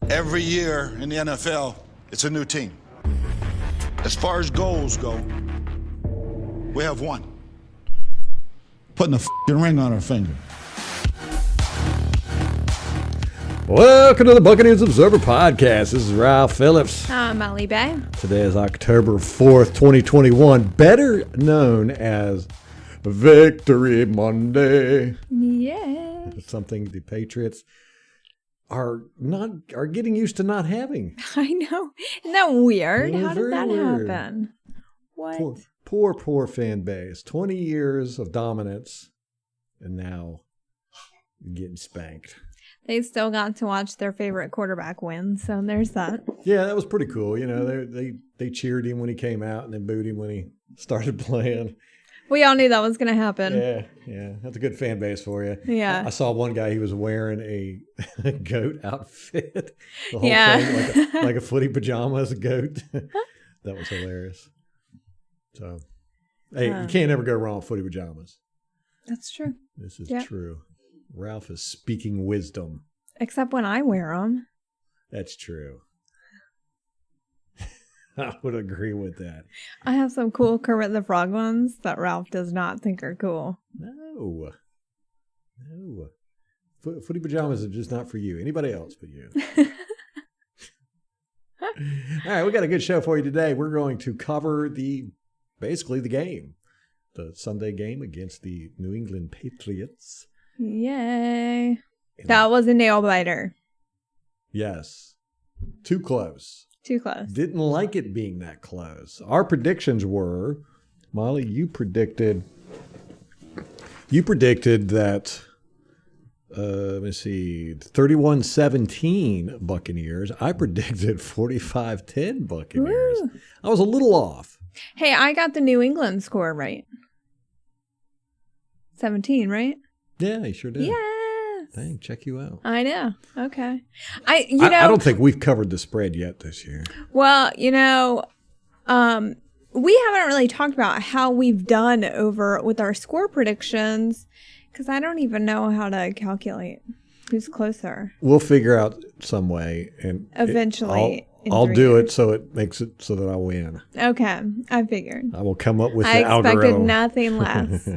Every year in the NFL, it's a new team. As far as goals go, we have one. Putting a f***ing ring on our finger. Welcome to the Buccaneers Observer Podcast. This is Ralph Phillips. I'm Molly Bay. Today is October 4th, 2021, better known as Victory Monday. Yeah. Something the Patriots are getting used to not having. I know. Isn't that weird? It is How did that weird. happen? What? Poor fan base. 20 years of dominance, and now getting spanked. They still got to watch their favorite quarterback win, so there's that. Yeah, that was pretty cool. You know, they cheered him when he came out and then booed him when he started playing. We all knew that was going to happen. Yeah. That's a good fan base for you. Yeah. I saw one guy, he was wearing a goat outfit. The whole Yeah. thing, like a footy pajamas goat. That was hilarious. So, hey, you can't ever go wrong with footy pajamas. That's true. This is true. Ralph is speaking wisdom. Except when I wear them. That's true. I would agree with that. I have some cool Kermit the Frog ones that Ralph does not think are cool. No. Footy pajamas are just not for you. Anybody else but you. All right, we got a good show for you today. We're going to cover basically the game. The Sunday game against the New England Patriots. Yay. That was a nail biter. Yes. Too close. Too close. Didn't like it being that close. Our predictions were, Molly, you predicted that, let me see, 31-17 Buccaneers. I predicted 45-10 Buccaneers. Woo. I was a little off. Hey, I got the New England score right. 17, right? Yeah, you sure did. Yes. Dang, check you out. I know. Okay. I don't think we've covered the spread yet this year. Well, we haven't really talked about how we've done with our score predictions because I don't even know how to calculate who's closer. We'll figure out some way, and eventually I'll do it so it makes it so that I win. Okay, I figured. I will come up with I the algorithm. expected nothing less.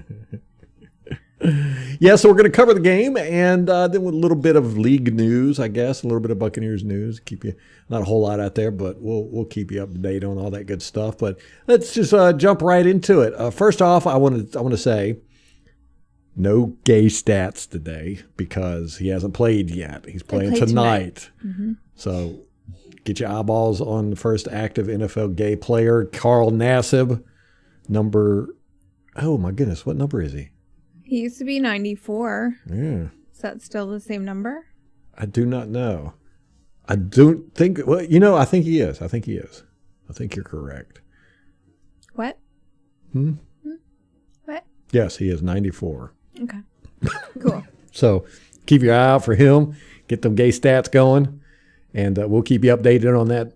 Yeah, so we're going to cover the game, and then with a little bit of league news, I guess, a little bit of Buccaneers news. Keep you not a whole lot out there, but we'll keep you up to date on all that good stuff. But let's just jump right into it. First off, I want to say no gay stats today because he hasn't played yet. He's playing tonight. Mm-hmm. So get your eyeballs on the first active NFL gay player, Carl Nassib, number. Oh my goodness, what number is he? He used to be 94. Yeah. Is that still the same number? I do not know. I don't think, well, I think he is. I think you're correct. What? What? Yes, he is 94. Okay. Cool. So keep your eye out for him. Get them gay stats going. And we'll keep you updated on that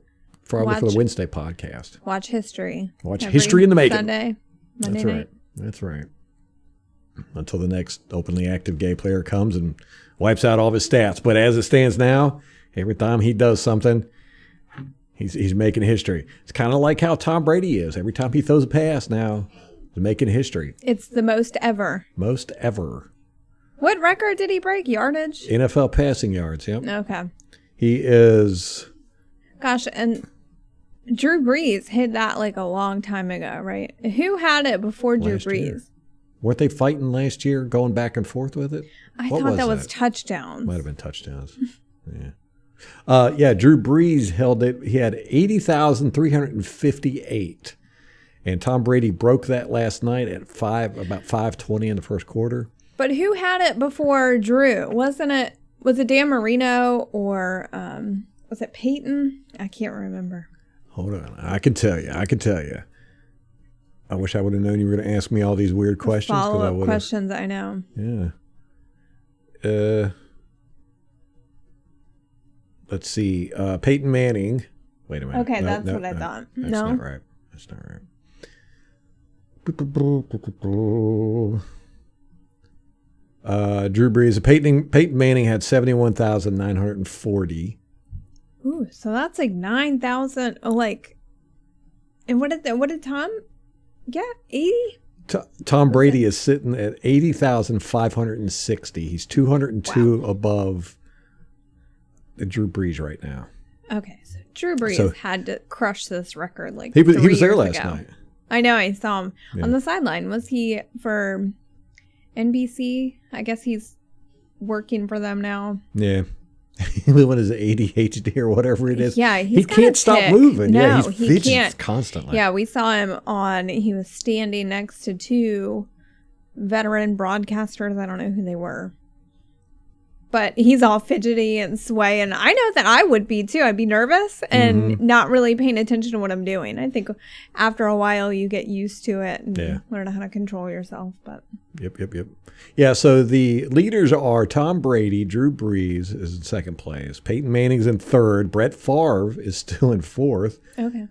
probably for the Wednesday podcast. Watch history. Watch history in the making. Monday That's night. Right. That's right. Until the next openly active gay player comes and wipes out all of his stats. But as it stands now, every time he does something, he's making history. It's kind of like how Tom Brady is. Every time he throws a pass now, he's making history. It's the most ever. Most ever. What record did he break? Yardage? NFL passing yards, yep. Okay. He is... Gosh, and Drew Brees hit that like a long time ago, right? Who had it before Drew Brees? Year. Weren't they fighting last year, going back and forth with it? I thought that was touchdowns. Might have been touchdowns. Yeah. Drew Brees held it. He had 80,358. And Tom Brady broke that last night at about 5:20 in the first quarter. But who had it before Drew? Was it Dan Marino or was it Peyton? I can't remember. Hold on. I can tell you. I wish I would have known you were going to ask me all these weird questions. Follow-up questions, I know. Yeah. Let's see. Peyton Manning. Wait a minute. Okay, that's what I thought. That's No? not right. That's not right. Drew Brees. Peyton Manning had 71,940. Ooh, so that's like 9,000. Like, and what did Tom get? 80? Tom Brady is sitting at 80,560. He's 202 above Drew Brees right now. Okay, so Drew Brees had to crush this record like he was there years last ago. night. I know, I saw him on the sideline. Was he for NBC? I guess he's working for them now. Yeah. What is it, ADHD or whatever it is? Yeah, he can't stop moving. No, yeah, he fidgets can't. constantly. Yeah, we saw him he was standing next to two veteran broadcasters. I don't know who they were. But he's all fidgety and swaying. I know that I would be too. I'd be nervous and not really paying attention to what I'm doing. I think after a while you get used to it and learn how to control yourself. But Yep. Yeah, so the leaders are Tom Brady, Drew Brees is in second place. Peyton Manning's in third. Brett Favre is still in fourth. Okay.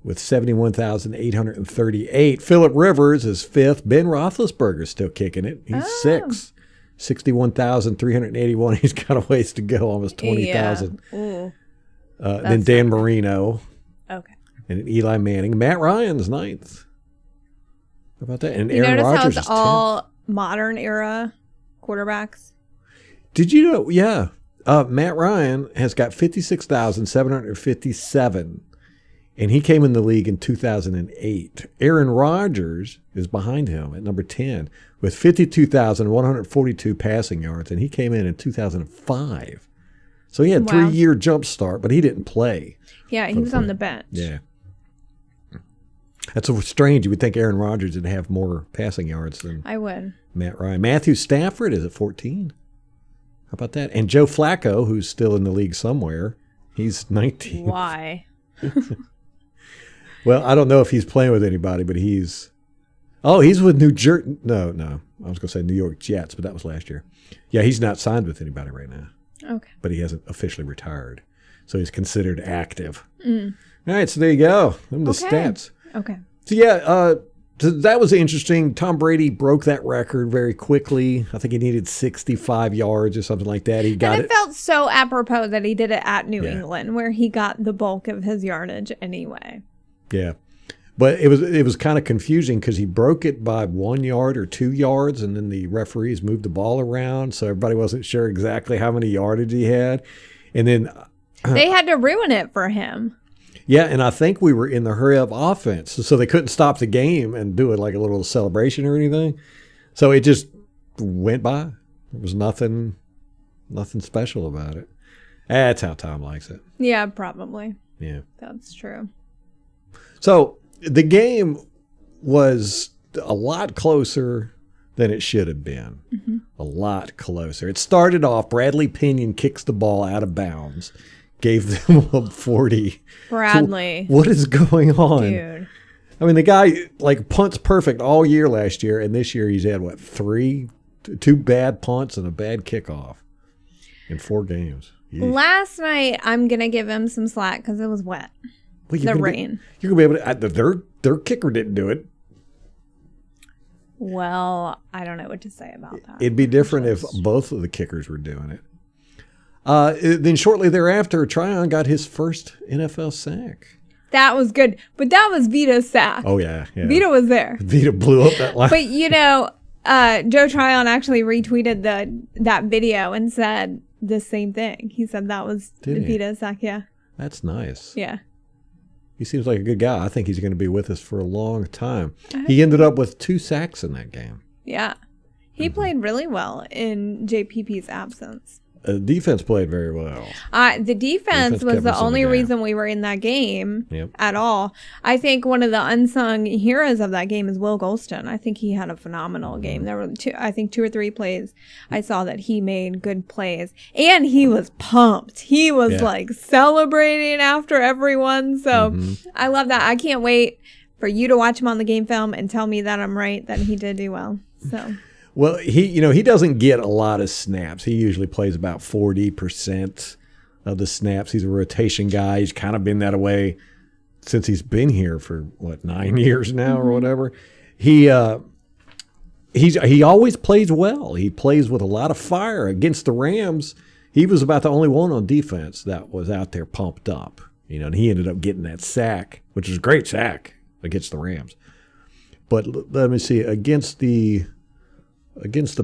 With 71,838. Phillip Rivers is fifth. Ben Roethlisberger's still kicking it. He's sixth. 61,381. He's got a ways to go, almost 20,000. Yeah. Then Dan Marino. Okay. And Eli Manning. Matt Ryan's ninth. How about that? And You Aaron notice Rodgers how is it's all modern era quarterbacks? Did you know? Yeah. Matt Ryan has got 56,757. And he came in the league in 2008. Aaron Rodgers is behind him at number 10 with 52,142 passing yards, and he came in 2005. So he had a 3-year jump start, but he didn't play. Yeah, he was on the bench. Yeah. That's so strange. You would think Aaron Rodgers would have more passing yards than Matt Ryan. Matthew Stafford is at 14. How about that? And Joe Flacco, who's still in the league somewhere, he's 19. Why? Well, I don't know if he's playing with anybody, but he's with New Jersey. No. I was going to say New York Jets, but that was last year. Yeah, he's not signed with anybody right now. Okay. But he hasn't officially retired. So he's considered active. All right, so there you go. Them the stats. Okay. So yeah, so that was interesting. Tom Brady broke that record very quickly. I think he needed 65 yards or something like that. He got it. And it felt so apropos that he did it at New England, where he got the bulk of his yardage anyway. Yeah. But it was kind of confusing because he broke it by 1 yard or 2 yards, and then the referees moved the ball around, so everybody wasn't sure exactly how many yardage he had. And then they had to ruin it for him. Yeah, and I think we were in the hurry up offense, so they couldn't stop the game and do it like a little celebration or anything. So it just went by. There was nothing special about it. That's how Tom likes it. Yeah, probably. Yeah. That's true. So the game was a lot closer than it should have been. Mm-hmm. A lot closer. It started off, Bradley Pinion kicks the ball out of bounds, gave them a 40. Bradley. So what is going on? Dude. I mean, the guy punts perfect all year last year, and this year he's had, 2 bad punts and a bad kickoff in 4 games. Yeesh. Last night, I'm going to give him some slack because it was wet. Well, the rain. You're going to be able to. Their kicker didn't do it. Well, I don't know what to say about that. It'd be different if both of the kickers were doing it. Then shortly thereafter, Tryon got his first NFL sack. That was good. But that was Vita's sack. Oh, yeah. Vita was there. Vita blew up that line. But, Joe Tryon actually retweeted that video and said the same thing. He said that was Vita's sack, yeah. That's nice. Yeah. He seems like a good guy. I think he's going to be with us for a long time. He ended up with 2 sacks in that game. Yeah. He played really well in JPP's absence. The defense played very well. The defense was the only reason we were in that game at all. I think one of the unsung heroes of that game is Will Gholston. I think he had a phenomenal game. There were 2 or 3 plays I saw that he made good plays. And he was pumped. He was celebrating after everyone. So I love that. I can't wait for you to watch him on the game film and tell me that I'm right, that he did do well. So... Well, he doesn't get a lot of snaps. He usually plays about 40% of the snaps. He's a rotation guy. He's kind of been that way since he's been here for 9 years now or whatever. He always plays well. He plays with a lot of fire. Against the Rams, he was about the only one on defense that was out there pumped up. And he ended up getting that sack, which was a great sack against the Rams. But let me see, against the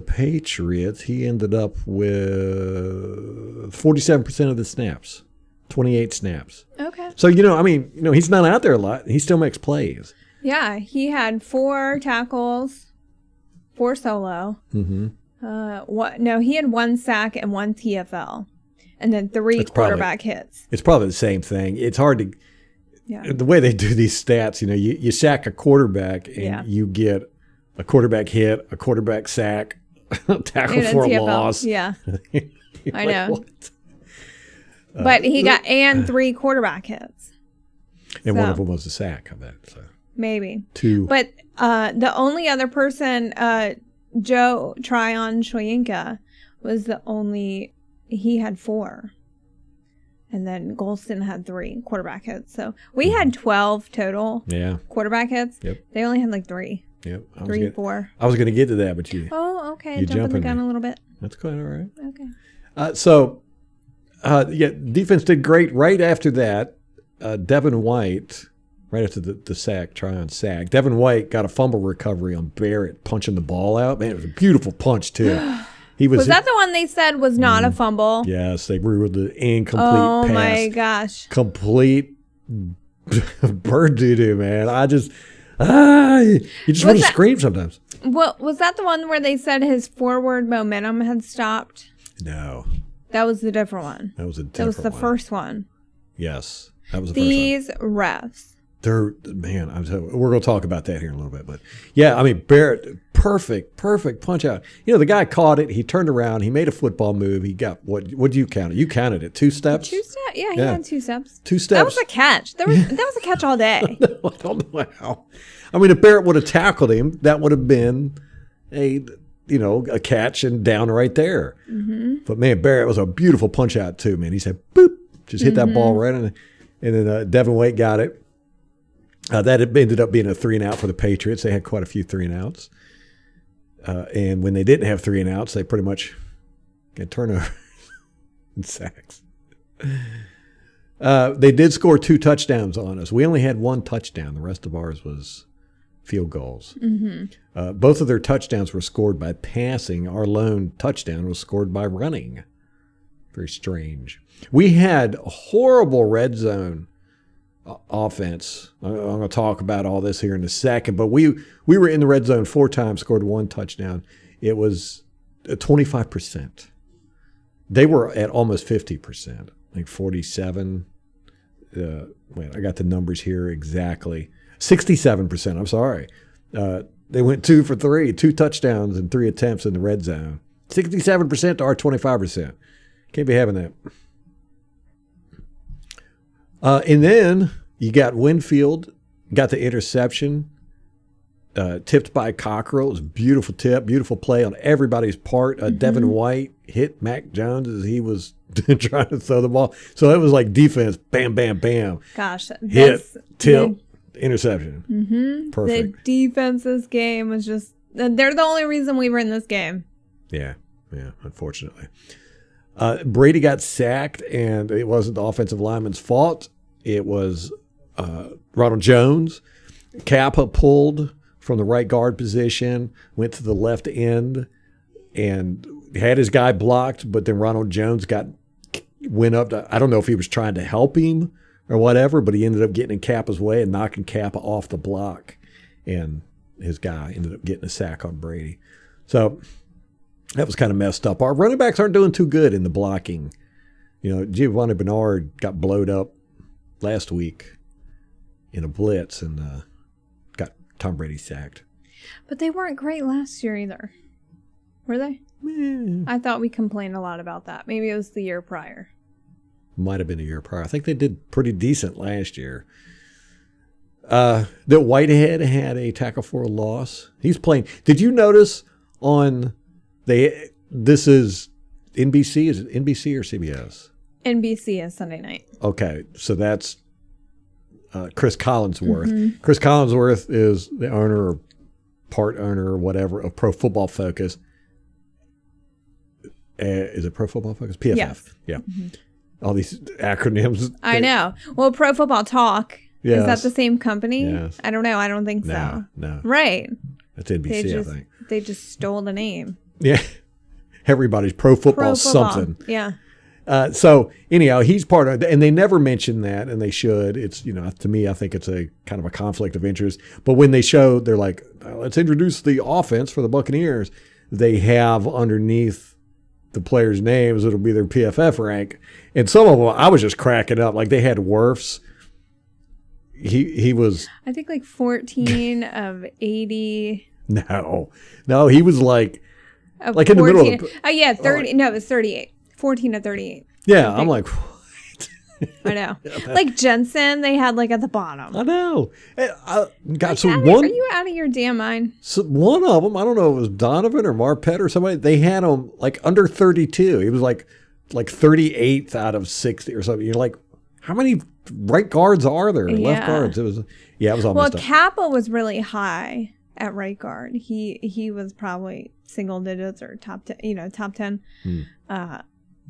Patriots, he ended up with 47% of the snaps, 28 snaps. Okay. So, he's not out there a lot. He still makes plays. Yeah, he had 4 tackles, 4 solo. Mm-hmm. He had 1 sack and 1 TFL, and then 3 quarterback hits. It's probably the same thing. It's hard to. Yeah. The way they do these stats, you sack a quarterback and you get a quarterback hit, a quarterback sack, tackle for a loss. Yeah, I know. What? But he got 3 quarterback hits, and one of them was a sack. I bet. So maybe 2. But the only other person, Tryon-Shoyinka, was the only. He had 4. And then Gholston had 3 quarterback hits. So we had 12 total quarterback hits. Yep. They only had like 3. Yep. 4. I was going to get to that, but you. Oh, okay. Jumping the gun a little bit. That's quite all right. Okay. Defense did great. Right after that, Devin White, right after the sack, Tryon sack, Devin White got a fumble recovery on Barrett punching the ball out. Man, it was a beautiful punch, too. Was that the one they said was not a fumble? Yes, they ruled the incomplete pass. Oh, my gosh. Complete bird doo-doo, man. You just want to scream sometimes. Well, was that the one where they said his forward momentum had stopped? No. That was the different one. That was the first one. Yes, that was the first one. These refs. We're going to talk about that here in a little bit. But, Barrett, perfect punch out. The guy caught it. He turned around. He made a football move. He got, what did you count it? You counted it. 2 steps? 2 steps? Yeah, he had 2 steps. 2 steps. That was a catch. That was a catch all day. I don't know how. If Barrett would have tackled him, that would have been a catch and down right there. Mm-hmm. But, man, Barrett was a beautiful punch out, too, man. He said, boop, just hit that ball right in. And then Devin White got it. That ended up being a 3-and-out for the Patriots. They had quite a few 3-and-outs. And when they didn't have 3-and-outs, they pretty much get turnover and sacks. They did score 2 touchdowns on us. We only had 1 touchdown. The rest of ours was field goals. Mm-hmm. Both of their touchdowns were scored by passing. Our lone touchdown was scored by running. Very strange. We had a horrible red zone offense. I'm going to talk about all this here in a second, but we were in the red zone 4 times, scored 1 touchdown. It was 25%. They were at almost 50%, like 47. I got the numbers here exactly. 67%. I'm sorry. They went 2 for 3, 2 touchdowns and 3 attempts in the red zone. 67% to our 25%. Can't be having that. And then you got Winfield, got the interception, tipped by Cockrell. It was a beautiful tip, beautiful play on everybody's part. Devin White hit Mac Jones as he was trying to throw the ball. So it was like defense, bam, bam, bam. Gosh. Hit, tip, interception. Mm-hmm. Perfect. The defense's game was just, they're the only reason we were in this game. Yeah, unfortunately. Brady got sacked, and it wasn't the offensive lineman's fault. It was Ronald Jones. Kappa pulled from the right guard position, went to the left end, and had his guy blocked, but then Ronald Jones went up to, I don't know if he was trying to help him or whatever, but he ended up getting in Kappa's way and knocking Kappa off the block, and his guy ended up getting a sack on Brady. So that was kind of messed up. Our running backs aren't doing too good in the blocking. Giovanni Bernard got blowed up last week in a blitz and got Tom Brady sacked. But they weren't great last year either. Were they? I thought we complained a lot about that. Maybe it was the year prior. Might have been a year prior. I think they did pretty decent last year. That Whitehead had a tackle for a loss. He's playing. Did you notice on this is NBC? Is it NBC or CBS? NBC is Sunday night. Okay, so that's Chris Collinsworth. Mm-hmm. Chris Collinsworth is the owner or part owner or whatever of Pro Football Focus. Is it Pro Football Focus? PFF. Yes. Yeah. All these acronyms. I know. Well, Pro Football Talk. Yes. Is that the same company? Yes. I don't know. I don't think so. No. Right. That's NBC, I think. They just stole the name. Yeah. Everybody's Pro Football something. Yeah. So anyhow, he's part of, and they never mention that, and they should. It's, to me, I think it's a kind of a conflict of interest. But when they show, they're like, let's introduce the offense for the Buccaneers. They have underneath the players' names, it'll be their PFF rank. And some of them, I was just cracking up. Like they had Wirfs. He was, I think like 14 of 80. No, he was like in 14, the middle of. Oh yeah, 30. No, it was 38. 14 of 38. Yeah, I'm like, what? I know. Like Jensen, they had like at the bottom. I know. I got Are you out of your damn mind? So one of them, I don't know if it was Donovan or Marpet or somebody, they had him like under 32. He was like 38th out of 60 or something. You're like, how many right guards are there? Left guards. It was all messed up. Kappa was really high at right guard. He was probably single digits or top 10, top 10.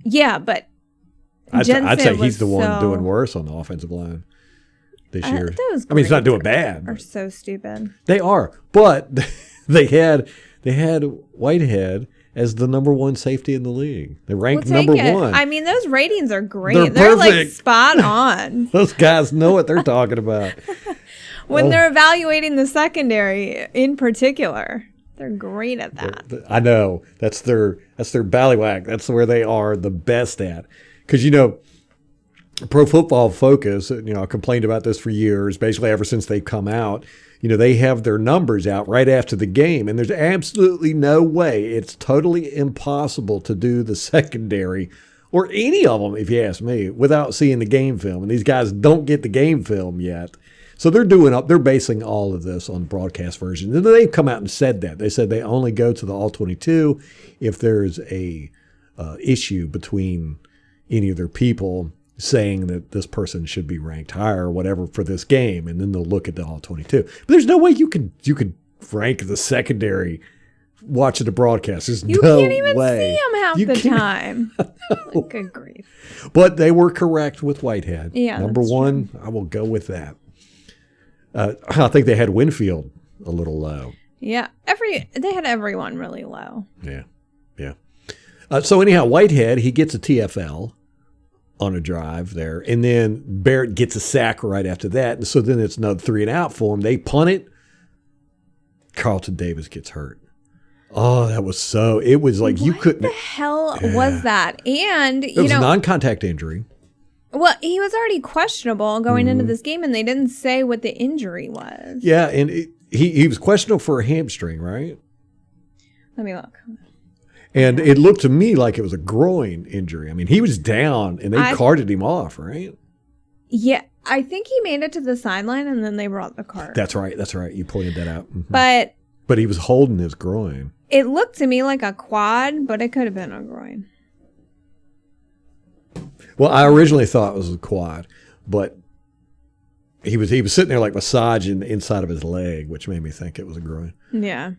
Yeah, but I'd say he's the one doing worse on the offensive line this year. Those he's not doing bad. Are so stupid. They are, but they had Whitehead as the number one safety in the league. They ranked number one. I mean, those ratings are great. They're like spot on. Those guys know what they're talking about. When they're evaluating the secondary in particular, they're great at that. I know. That's their ballywhack. That's where they are the best at. Because, Pro Football Focus, I complained about this for years, basically ever since they've come out. They have their numbers out right after the game, and there's absolutely no way. It's totally impossible to do the secondary or any of them, if you ask me, without seeing the game film. And these guys don't get the game film yet. So they're basing all of this on broadcast version. And they've come out and said that. They said they only go to the All-22 if there's a issue between any of their people saying that this person should be ranked higher or whatever for this game, and then they'll look at the All-22. But there's no way you could rank the secondary watching the broadcast. There's you no can't even way. see them half the time. Good grief. But they were correct with Whitehead. Yeah, Number one, true. I will go with that. I think they had Winfield a little low. Yeah, they had everyone really low. Yeah. So anyhow, Whitehead, he gets a TFL on a drive there, and then Barrett gets a sack right after that, and so then it's another 3-and-out for him. They punt it. Carlton Davis gets hurt. Oh, that was so. It was like you couldn't. What the hell was that? And it was a non-contact injury. Well, he was already questionable going into this game, and they didn't say what the injury was. Yeah, and he was questionable for a hamstring, right? Let me look. And it looked to me like it was a groin injury. I mean, he was down, and they carted him off, right? Yeah, I think he made it to the sideline, and then they brought the cart. That's right. You pointed that out. Mm-hmm. But he was holding his groin. It looked to me like a quad, but it could have been a groin. Well, I originally thought it was a quad, but he was sitting there like massaging the inside of his leg, which made me think it was a groin. Yeah.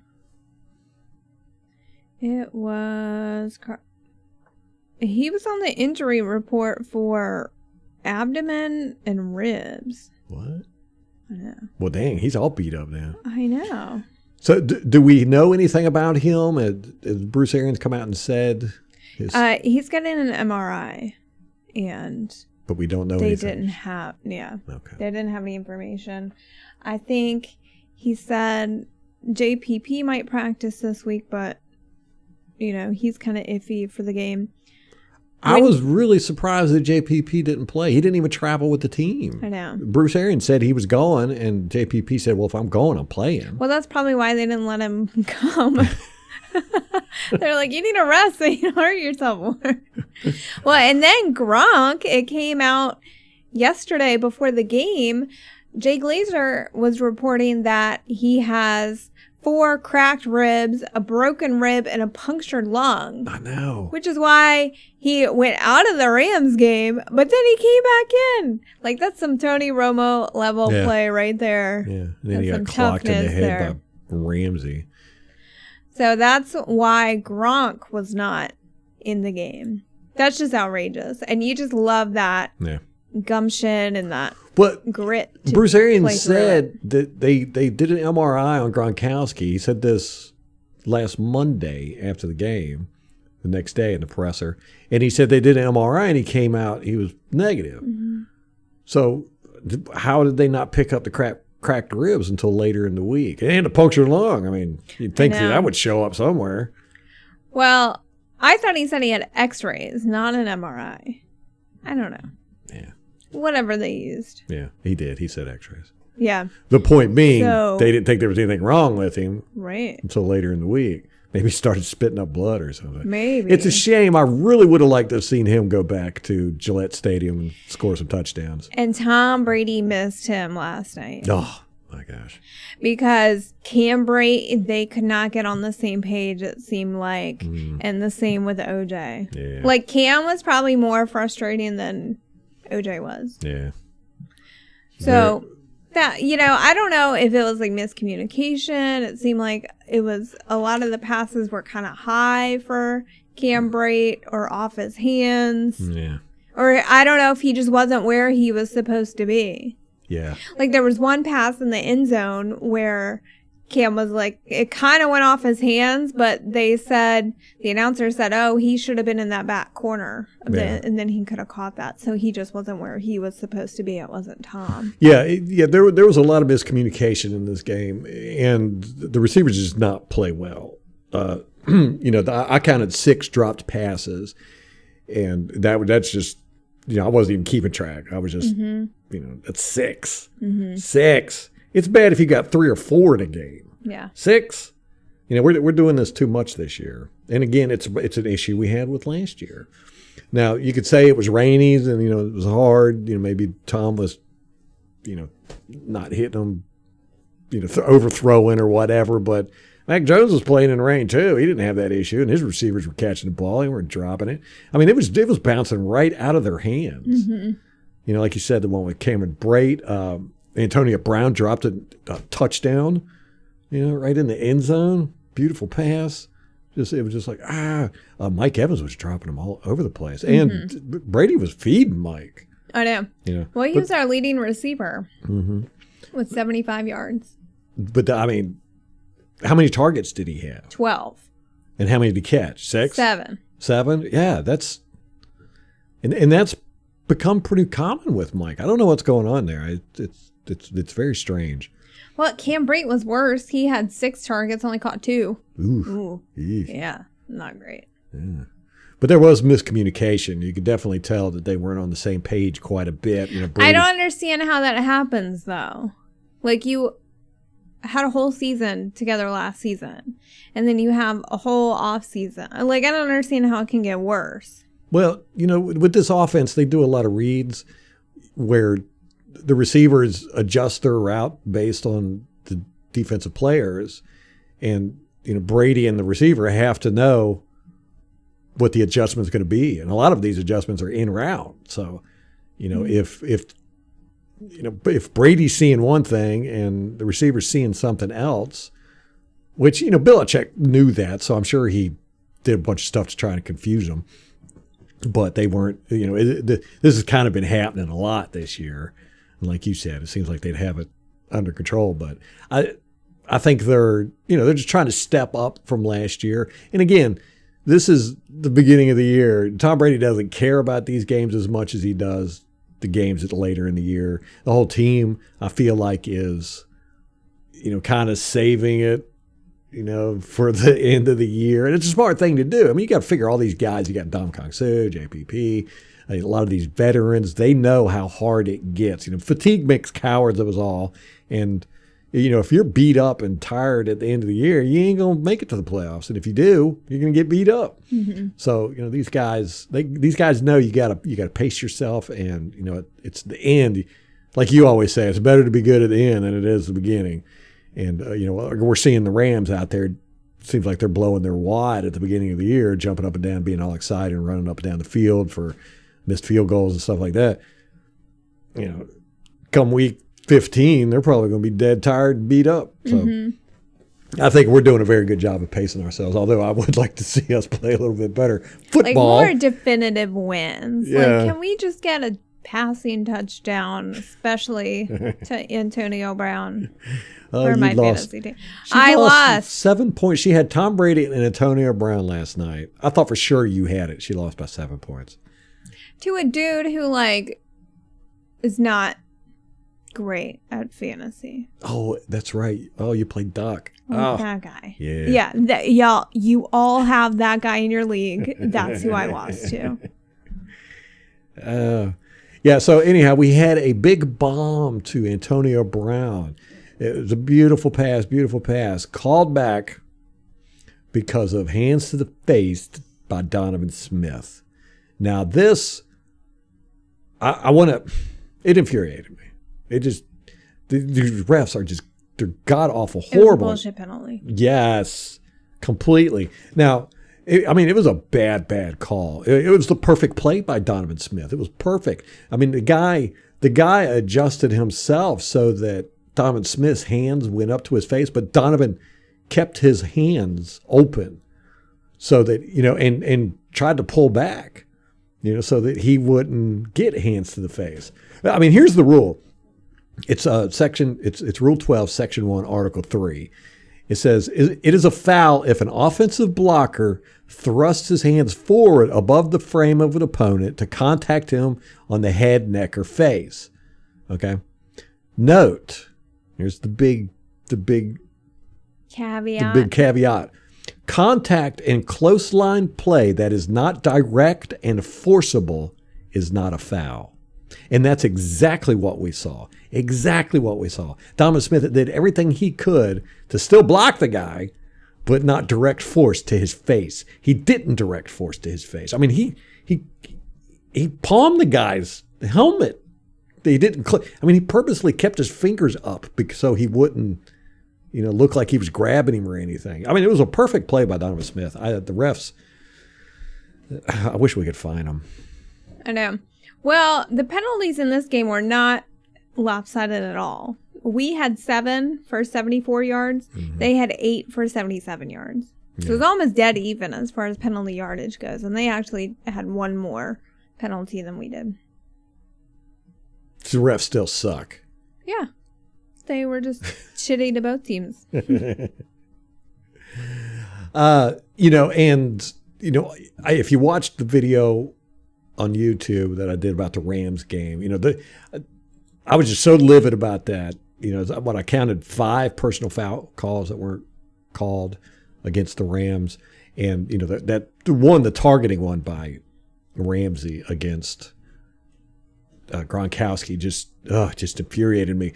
It was. He was on the injury report for abdomen and ribs. What? I know. Well, dang, he's all beat up now. I know. So, do we know anything about him? Has Bruce Arians come out and said? He's getting an MRI, but we don't know. They anything. didn't have. Yeah. Okay. They didn't have any information. I think he said JPP might practice this week, but he's kind of iffy for the game. I was really surprised that JPP didn't play. He didn't even travel with the team. I know. Bruce Arians said he was going, and JPP said, well, if I'm going, I'm playing. Well, that's probably why they didn't let him come. They're like, you need a rest so you don't hurt yourself more. Well, and then Gronk, it came out yesterday before the game. Jay Glazer was reporting that he has 4 cracked ribs, a broken rib, and a punctured lung. I know. Which is why he went out of the Rams game, but then he came back in. Like, that's some Tony Romo level play right there. Yeah. And then he got clocked in the head by Ramsey. So that's why Gronk was not in the game. That's just outrageous. And you just love that gumption and that grit. Bruce Arians said that they did an MRI on Gronkowski. He said this last Monday after the game, the next day in the presser. And he said they did an MRI and he came out, he was negative. Mm-hmm. So how did they not pick up the cracked ribs until later in the week? And a punctured lung. I mean, you'd think that would show up somewhere. Well, I thought he said he had x-rays, not an MRI. I don't know. Yeah. Whatever they used. Yeah, he did. He said x-rays. Yeah. The point being, they didn't think there was anything wrong with him. Right. Until later in the week. Maybe he started spitting up blood or something. Maybe. It's a shame. I really would have liked to have seen him go back to Gillette Stadium and score some touchdowns. And Tom Brady missed him last night. Oh, my gosh. Because Cam Brady, they could not get on the same page, it seemed like. And the same with OJ. Yeah. Like, Cam was probably more frustrating than OJ was. Yeah. So, that, I don't know if it was like miscommunication. It seemed like it was a lot of the passes were kind of high for Cam Brady or off his hands. Yeah. Or I don't know if he just wasn't where he was supposed to be. Yeah. Like there was one pass in the end zone where Cam was like, it kind of went off his hands, but the announcer said, oh, he should have been in that back corner. And then he could have caught that. So he just wasn't where he was supposed to be. It wasn't Tom. Yeah. There was a lot of miscommunication in this game, and the receivers just not play well. I counted 6 dropped passes, and that's just, I wasn't even keeping track. I was just, that's 6. 6. It's bad if you got 3 or 4 in a game. Yeah. 6. We're doing this too much this year. And again, it's an issue we had with last year. Now, you could say it was rainy and, it was hard. Maybe Tom was, not hitting them, overthrowing or whatever. But Mac Jones was playing in the rain too. He didn't have that issue. And his receivers were catching the ball. They weren't dropping it. I mean, it was bouncing right out of their hands. Like you said, the one with Cameron Brate, Antonio Brown dropped a touchdown, right in the end zone. Beautiful pass. It was just like, Mike Evans was dropping them all over the place. And Brady was feeding Mike. I know. Well, he was our leading receiver with 75 yards. But, how many targets did he have? 12. And how many did he catch? 6? 7. 7? Yeah, that's and that's become pretty common with Mike. I don't know what's going on there. It's very strange. Well, Cam Brate was worse. He had 6 targets, only caught 2. Ooh. Yeah, not great. Yeah. But there was miscommunication. You could definitely tell that they weren't on the same page quite a bit. I don't understand how that happens, though. Like, you had a whole season together last season, and then you have a whole off season. Like, I don't understand how it can get worse. Well, with this offense, they do a lot of reads where the receivers adjust their route based on the defensive players. And, Brady and the receiver have to know what the adjustment's going to be. And a lot of these adjustments are in route. So, if Brady's seeing one thing and the receiver's seeing something else, which, Belichick knew that. So I'm sure he did a bunch of stuff to try and confuse them. But they weren't, this has kind of been happening a lot this year. And like you said, it seems like they'd have it under control. But I think they're just trying to step up from last year. And again, this is the beginning of the year. Tom Brady doesn't care about these games as much as he does the games that later in the year. The whole team, I feel like, is, kind of saving it, for the end of the year. And it's a smart thing to do. I mean, you got to figure all these guys. You got Dom Kong-Su, JPP, a lot of these veterans. They know how hard it gets. Fatigue makes cowards of us all. And, if you're beat up and tired at the end of the year, you ain't going to make it to the playoffs. And if you do, you're going to get beat up. So, these guys know you got to pace yourself. And, it's the end. Like you always say, it's better to be good at the end than it is the beginning. And, we're seeing the Rams out there. It seems like they're blowing their wad at the beginning of the year, jumping up and down, being all excited and running up and down the field for missed field goals and stuff like that. Come week 15, they're probably going to be dead tired and beat up. So I think we're doing a very good job of pacing ourselves, although I would like to see us play a little bit better football. Like more definitive wins. Yeah. Like, can we just get a passing touchdown, especially to Antonio Brown for my fantasy team? I lost 7 points. She had Tom Brady and Antonio Brown last night. I thought for sure you had it. She lost by 7 points. To a dude who, like, is not great at fantasy. Oh, that's right. Oh, you played Duck. Like that guy. Yeah. Yeah. Y'all, you all have that guy in your league. That's who I lost to. Yeah, so anyhow, we had a big bomb to Antonio Brown. It was a beautiful pass, called back because of hands to the face by Donovan Smith. Now this, I want to, it infuriated me. It just, the refs are just, they're god-awful, horrible. It was a bullshit penalty. Yes, completely. Now, it was a bad call. It was the perfect play by Donovan Smith. It was perfect. I mean, the guy adjusted himself so that Donovan Smith's hands went up to his face, but Donovan kept his hands open so that, and tried to pull back, so that he wouldn't get hands to the face. I mean, here's the rule. It's it's Rule 12, Section 1, Article 3. It says, it is a foul if an offensive blocker thrusts his hands forward above the frame of an opponent to contact him on the head, neck, or face. Okay? Note, here's the big caveat. Contact in close line play that is not direct and forcible is not a foul. And that's exactly what we saw. Donovan Smith did everything he could to still block the guy, but not direct force to his face. He didn't direct force to his face. I mean, he palmed the guy's helmet. He didn't. He purposely kept his fingers up so he wouldn't, look like he was grabbing him or anything. I mean, it was a perfect play by Donovan Smith. The refs, I wish we could find them. I know. Well, the penalties in this game were not lopsided at all. We had 7 for 74 yards. Mm-hmm. They had 8 for 77 yards. So it was almost dead even as far as penalty yardage goes. And they actually had one more penalty than we did. So the refs still suck. Yeah. They were just shitty to both teams. If you watched the video on YouTube that I did about the Rams game, I was just so livid about that. I counted 5 personal foul calls that weren't called against the Rams, and the targeting one by Ramsey against Gronkowski just infuriated me.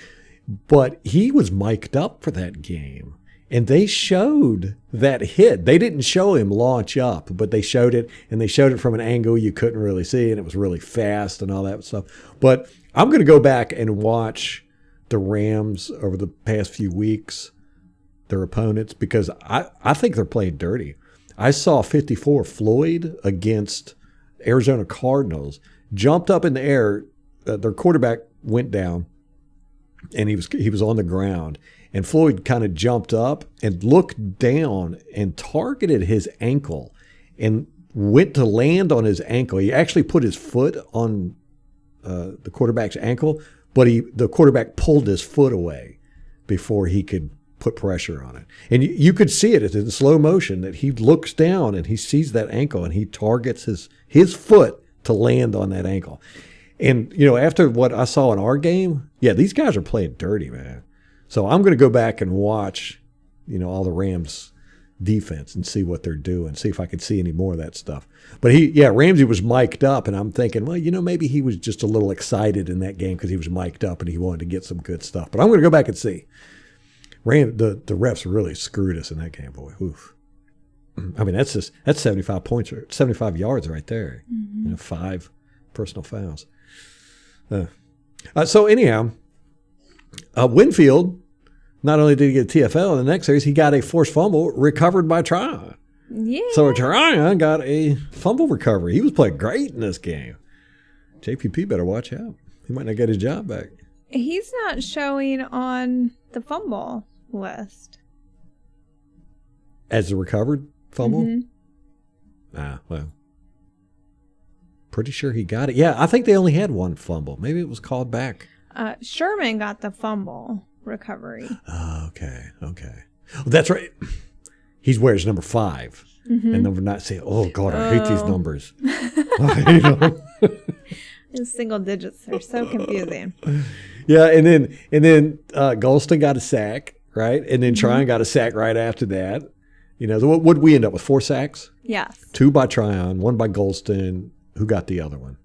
But he was mic'd up for that game. And they showed that hit. They didn't show him launch up, but they showed it, and they showed it from an angle you couldn't really see, and it was really fast and all that stuff. But I'm going to go back and watch the Rams over the past few weeks, their opponents, because I think they're playing dirty. I saw 54 Floyd against Arizona Cardinals, jumped up in the air. Their quarterback went down, and he was on the ground. And Floyd kind of jumped up and looked down and targeted his ankle and went to land on his ankle. He actually put his foot on the quarterback's ankle, but the quarterback pulled his foot away before he could put pressure on it. And you could see it in slow motion that he looks down and he sees that ankle and he targets his foot to land on that ankle. And, after what I saw in our game, these guys are playing dirty, man. So I'm going to go back and watch, all the Rams defense and see what they're doing, see if I can see any more of that stuff. But Ramsey was mic'd up, and I'm thinking, well, maybe he was just a little excited in that game because he was mic'd up and he wanted to get some good stuff. But I'm going to go back and see. The refs really screwed us in that game, boy. Oof. I mean, that's 75 points, 75 yards right there. Mm-hmm. 5 personal fouls. So anyhow, Winfield, not only did he get a TFL in the next series, he got a forced fumble recovered by Tryon. Yeah. So Tryon got a fumble recovery. He was playing great in this game. JPP better watch out. He might not get his job back. He's not showing on the fumble list. As the recovered fumble? Well. Pretty sure he got it. Yeah, I think they only had one fumble. Maybe it was called back. Sherman got the fumble recovery. Oh, okay. Well, that's right. He wears number 5. And number 9. Say, oh, God, I hate these numbers. I hate them. Those single digits are so confusing. Yeah, and then Gholston got a sack, right? And then Tryon got a sack right after that. You know, what did we end up with? 4 sacks? Yes. 2 by Tryon, 1 by Gholston. Who got the other one?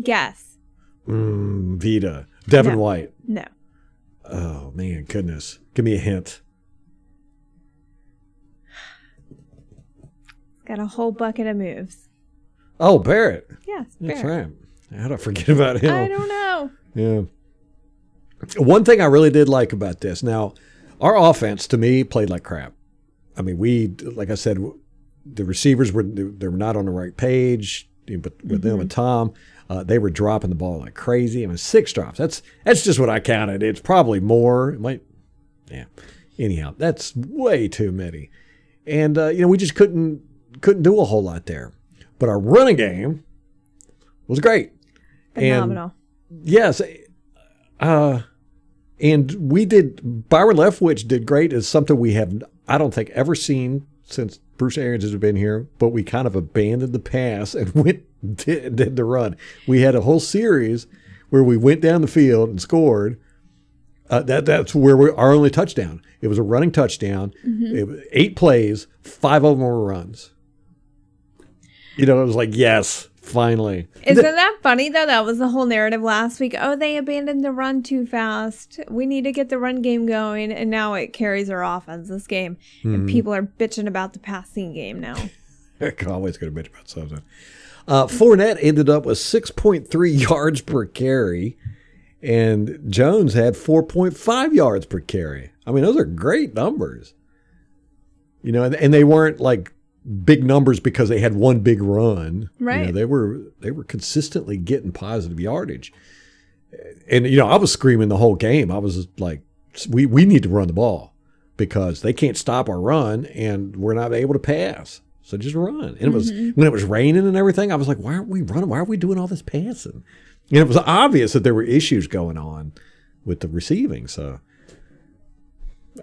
Guess. Vita. Devin White. No. Oh, man, goodness. Give me a hint. Got a whole bucket of moves. Oh, Barrett. Yes, That's Barrett. right. How did I forget about him? I don't know. Yeah. One thing I really did like about this. Now, our offense, to me, played like crap. I mean, like I said, the receivers were not on the right page. But with them and Tom, they were dropping the ball like crazy. I mean, 6 drops. That's just what I counted. It's probably more. It might. Yeah. Anyhow, that's way too many. And we just couldn't do a whole lot there. But our running game was great. Phenomenal. And yes. And we did. Byron Leftwich did great. It's something we have, I don't think, ever seen since Bruce Arians has been here, but we kind of abandoned the pass and did the run. We had a whole series where we went down the field and scored. That's where our only touchdown. It was a running touchdown. It was 8 plays, 5 of them were runs. It was like, yes, finally. Isn't that funny, though? That was the whole narrative last week. Oh, they abandoned the run too fast. We need to get the run game going. And now it carries our offense this game. And people are bitching about the passing game now. Always going to bitch about something. Fournette ended up with 6.3 yards per carry. And Jones had 4.5 yards per carry. I mean, those are great numbers. And they weren't like big numbers because they had one big run. Right. They were consistently getting positive yardage. And I was screaming the whole game. I was like, we need to run the ball because they can't stop our run and we're not able to pass. So just run. And it was when it was raining and everything, I was like, why aren't we running? Why are we doing all this passing? And it was obvious that there were issues going on with the receiving. So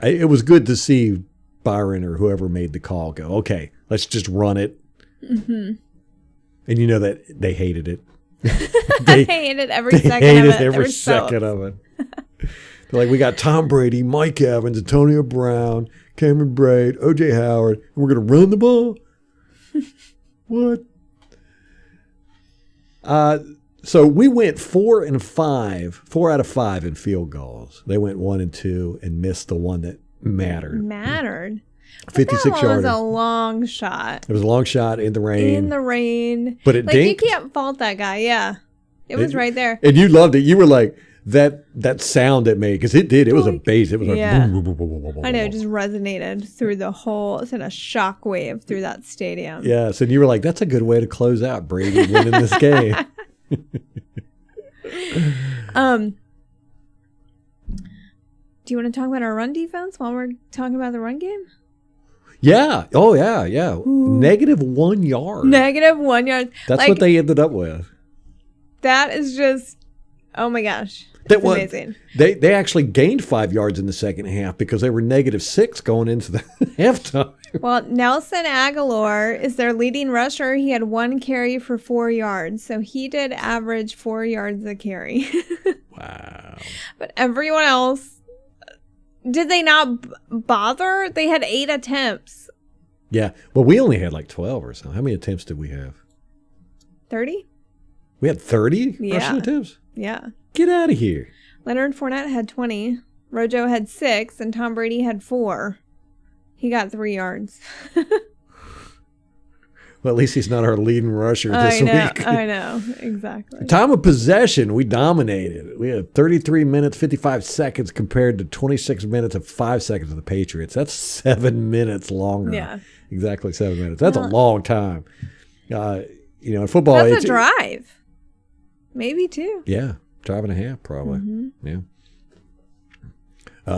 it was good to see Byron or whoever made the call go, okay, let's just run it. And that they hated it. They hated every second of it. Every second of it. They're like, we got Tom Brady, Mike Evans, Antonio Brown, Cameron Braid, O.J. Howard, and we're going to run the ball? What? So we went 4 out of 5 in field goals. They went 1 and 2 and missed the one that mattered. 56 yards. That was a long shot. It was a long shot in the rain. But it dinked. You can't fault that guy. Yeah. It was right there. And you loved it. You were like, that sound it made, because it did. It was a bass. It was like, boom, boom, boom, boom, boom, boom, I know. It just resonated through the whole, sent a shock wave through that stadium. Yes. And you were like, that's a good way to close out Brady winning this game. Do you want to talk about our run defense while we're talking about the run game? Yeah. Oh, yeah. Ooh. -1 yard. -1 yard. That's what they ended up with. That is just, oh my gosh. It's amazing. They actually gained 5 yards in the second half because they were -6 going into the halftime. Well, Nelson Aguilar is their leading rusher. He had 1 carry for 4 yards. So he did average 4 yards a carry. Wow. But everyone else, did they not bother? They had 8 attempts. Yeah. Well, we only had like 12 or so. How many attempts did we have? 30? We had 30 rushing attempts? Yeah. Get out of here. Leonard Fournette had 20. Rojo had 6. And Tom Brady had 4. He got 3 yards. Well, at least he's not our leading rusher this week. I know. Exactly. Time of possession, we dominated. We had 33 minutes, 55 seconds compared to 26 minutes and 5 seconds of the Patriots. That's 7 minutes longer. Yeah. Exactly 7 minutes. That's a long time. In football, that's a drive. Maybe 2. Yeah. Drive and a half, probably. Yeah.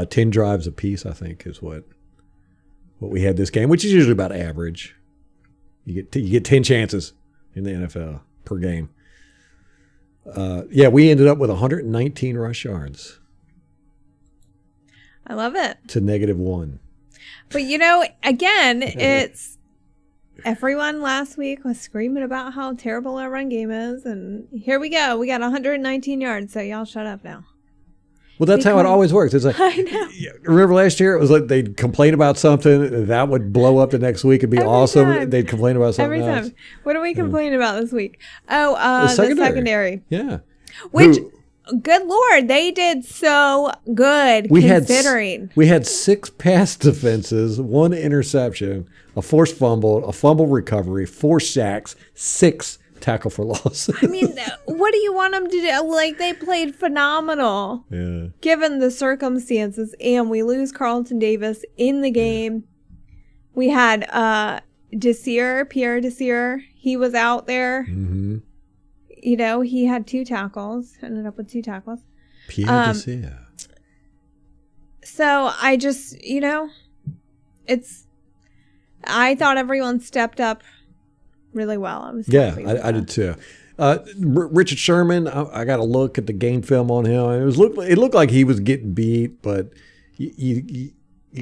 10 drives apiece, I think, is what what we had this game, which is usually about average. You get 10 chances in the NFL per game. We ended up with 119 rush yards. I love it. To -1. But, again, it's everyone last week was screaming about how terrible our run game is. And here we go. We got 119 yards. So y'all shut up now. Well, that's how it always works. It's like, I know. Remember last year? It was like they'd complain about something. That would blow up the next week. It'd be awesome. Time. They'd complain about something Every else. time. What are we complaining about this week? Oh, the secondary. Yeah. Which, good Lord, they did so good considering. We had 6 pass defenses, 1 interception, a forced fumble, a fumble recovery, 4 sacks, 6 tackle for loss. I mean, what do you want them to do? Like, they played phenomenal. Yeah. Given the circumstances, and we lose Carlton Davis in the game. We had Pierre Desir. He was out there. Mm-hmm. He had 2 tackles. Ended up with 2 tackles. Pierre Desir. So I just, I thought everyone stepped up really well. I did too. Richard Sherman, I got to look at the game film on him. It looked like he was getting beat, but you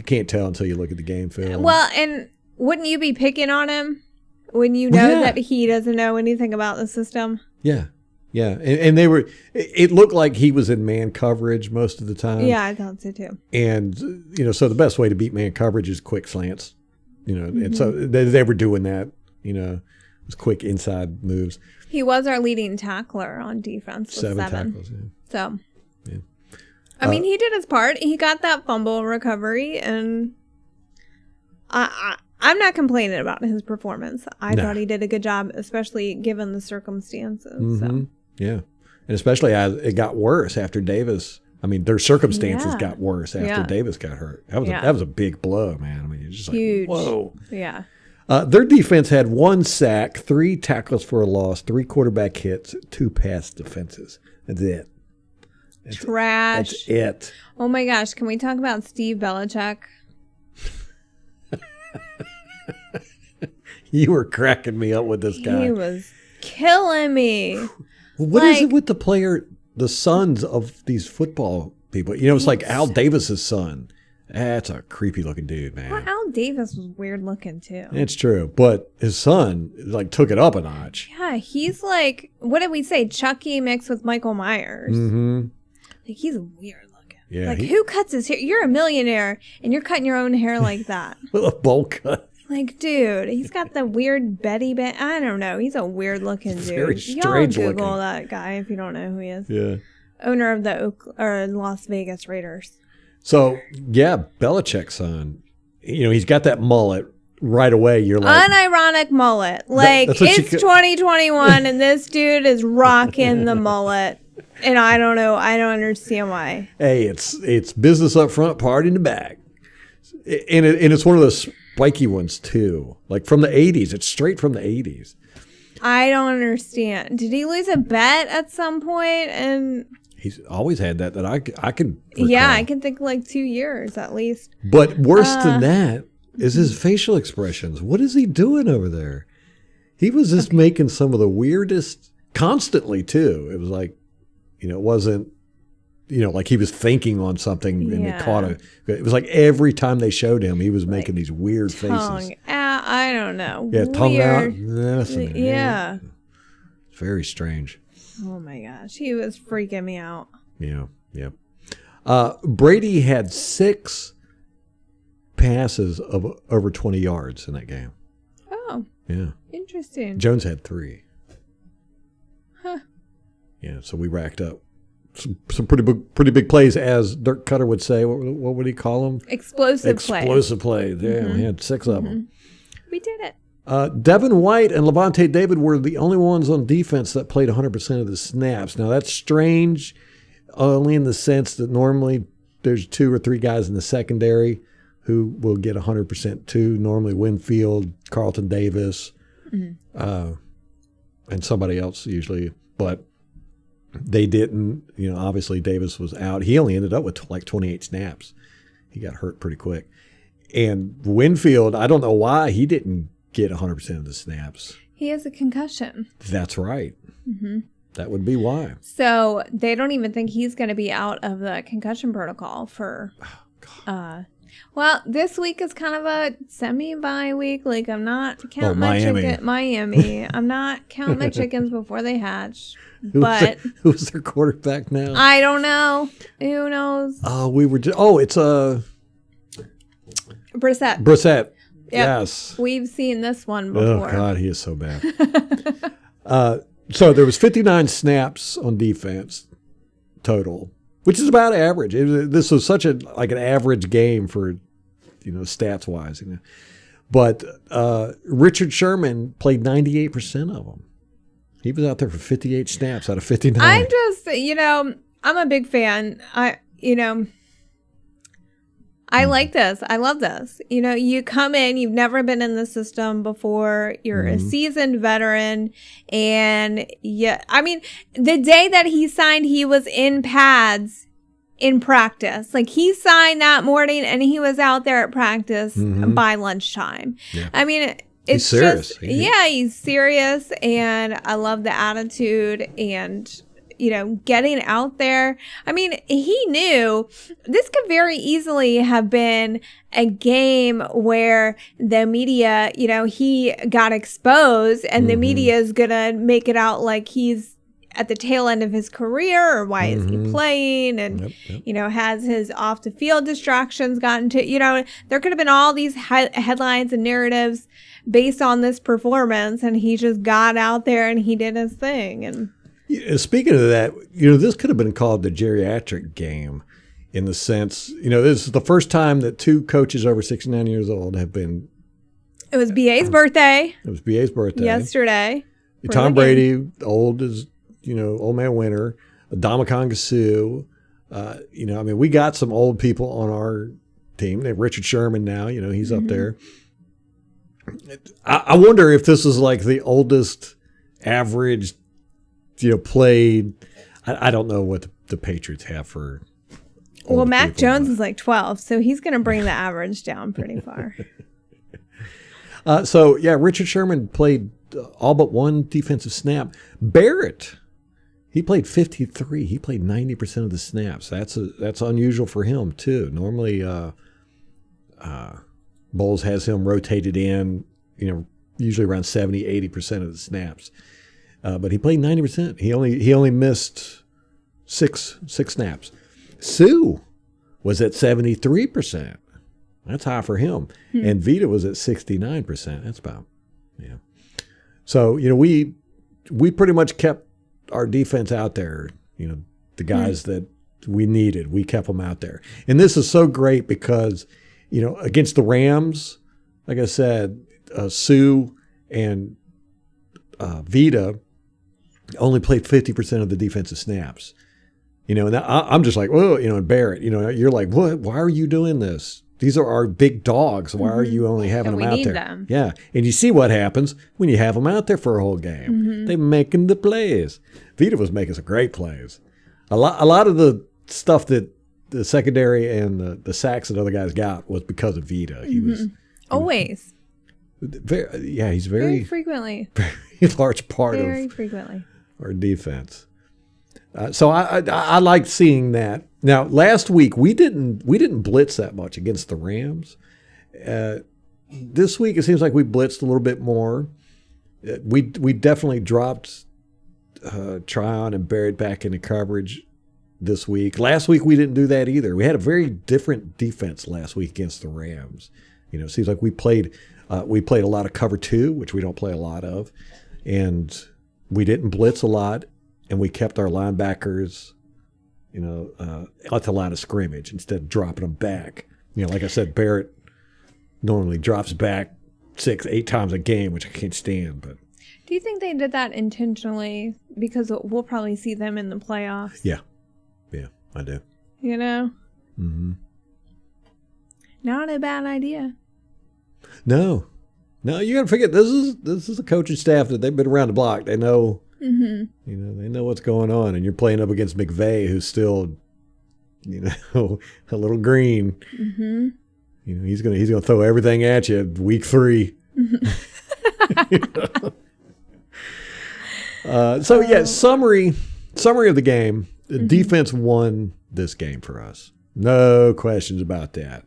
can't tell until you look at the game film. Well, and wouldn't you be picking on him when you know that he doesn't know anything about the system? Yeah. Yeah. And it looked like he was in man coverage most of the time. Yeah, I thought so too. And, so the best way to beat man coverage is quick slants, and so they were doing that, it was quick inside moves. He was our leading tackler on defense with 7 tackles. Yeah. So, yeah. I mean, he did his part. He got that fumble recovery, and I'm not complaining about his performance. I thought he did a good job, especially given the circumstances. Mm-hmm. So. Yeah. And especially as it got worse after Davis. I mean, their circumstances got worse after Davis got hurt. That was a big blow, man. I mean, it's just huge. Like, whoa. Yeah. Their defense had 1 sack, 3 tackles for a loss, 3 quarterback hits, 2 pass defenses. That's it. Trash. That's it. Oh my gosh. Can we talk about Steve Belichick? You were cracking me up with this guy. He was killing me. What is it with the sons of these football people? It's like Al Davis's son. That's a creepy looking dude, man. Well, Al Davis was weird looking too. It's true. But his son took it up a notch. Yeah, he's like, what did we say? Chucky mixed with Michael Myers. Mm-hmm. Like, he's weird looking. Yeah. Who cuts his hair? You're a millionaire and you're cutting your own hair like that. With a bowl cut. Like, dude, he's got the weird Betty I don't know. He's a weird looking dude. Very strange Y'all Google looking. that guy if you don't know who he is. Yeah. Owner of the Las Vegas Raiders. So, Belichick's son, he's got that mullet right away. You're like... Unironic mullet. Like, it's 2021 and this dude is rocking the mullet. And I don't know. I don't understand why. Hey, it's business up front, party in the back. And it's one of those spiky ones, too. Like, from the 80s. It's straight from the 80s. I don't understand. Did he lose a bet at some point? And he's always had that I can recall. Yeah, I can think like 2 years at least. But worse than that is his facial expressions. What is he doing over there? He was just making some of the weirdest, constantly too. It was like, it wasn't, like he was thinking on something and it caught it was like every time they showed him, he was making these weird faces. I don't know. Yeah, tongue out. Yeah. It's very strange. Oh my gosh, he was freaking me out. Yeah. Brady had 6 passes of over 20 yards in that game. Oh. Yeah. Interesting. Jones had 3. Huh. Yeah, so we racked up some pretty big plays, as Dirk Cutter would say. What would he call them? Explosive plays. Yeah, we had 6 of them. We did it. Devin White and Levante David were the only ones on defense that played 100% of the snaps. Now, that's strange only in the sense that normally there's 2 or 3 guys in the secondary who will get 100% too. Normally Winfield, Carlton Davis, and somebody else usually. But they didn't. Obviously Davis was out. He only ended up with like 28 snaps. He got hurt pretty quick. And Winfield, I don't know why he didn't get 100% of the snaps. He has a concussion. That's right. Mm-hmm. That would be why. So they don't even think he's going to be out of the concussion protocol for. Well, this week is kind of a semi-bye week. Like, I'm not counting my chicken. Miami. I'm not counting my chickens before they hatch. But who's their quarterback now? I don't know. Who knows? It's Brissett. Brissett. Yep. Yes. We've seen this one before. Oh, God, he is so bad. So there was 59 snaps on defense total, which is about average. This was such an average game for, stats wise. But Richard Sherman played 98% of them. He was out there for 58 snaps out of 59. I'm just, I'm a big fan. I like this. I love this. You come in, you've never been in the system before. You're a seasoned veteran. And the day that he signed, he was in pads in practice. Like, he signed that morning and he was out there at practice by lunchtime. Yeah. It's serious. He's serious. And I love the attitude and getting out there. He knew this could very easily have been a game where the media, he got exposed and the media is going to make it out like he's at the tail end of his career, or why is he playing, and, has his off the field distractions gotten to, there could have been all these headlines and narratives based on this performance, and he just got out there and he did his thing. And speaking of that, this could have been called the geriatric game, in the sense, this is the first time that two coaches over 69 years old have been. It was BA's birthday. It was BA's birthday. Yesterday. Tom Brady, old man winner. Ndamukong Suh. We got some old people on our team. They have Richard Sherman now, he's up there. I wonder if this is like the oldest average played. I don't know what the Patriots have for. Well, Mac Jones is like 12, so he's going to bring the average down pretty far. Richard Sherman played all but one defensive snap. Barrett, he played 53. He played 90% of the snaps. That's unusual for him too. Normally, Bowles has him rotated in, usually around 70, 80% of the snaps. But he played 90%. He only missed six snaps. Suh was at 73%. That's high for him. And Vita was at 69%. That's about, So, we pretty much kept our defense out there. The guys that we needed, we kept them out there. And this is so great because, against the Rams, like I said, Suh and Vita only played 50% of the defensive snaps. And I'm just like, whoa, and Barrett, you're like, what? Why are you doing this? These are our big dogs. Why are you only having them out there? Them. Yeah. And you see what happens when you have them out there for a whole game. They're making the plays. Vita was making some great plays. A lot of the stuff that the secondary and the sacks that other guys got was because of Vita. He was always. He's very frequently. Very large part of frequently our defense. So I like seeing that. Now, last week we didn't blitz that much against the Rams. This week it seems like we blitzed a little bit more. We definitely dropped Tryon and Barrett back into coverage this week. Last week we didn't do that either. We had a very different defense last week against the Rams. It seems like we played a lot of cover 2, which we don't play a lot of, and we didn't blitz a lot. And we kept our linebackers, at the line of scrimmage instead of dropping them back. Like I said, Barrett normally drops back 6-8 times a game, which I can't stand. But do you think they did that intentionally? Because we'll probably see them in the playoffs. Yeah, I do. Not a bad idea. No, you got to forget this is a coaching staff that they've been around the block. They know. They know what's going on, and you're playing up against McVay, who's still, a little green. he's gonna throw everything at you week 3. Summary of the game. The defense won this game for us. No questions about that.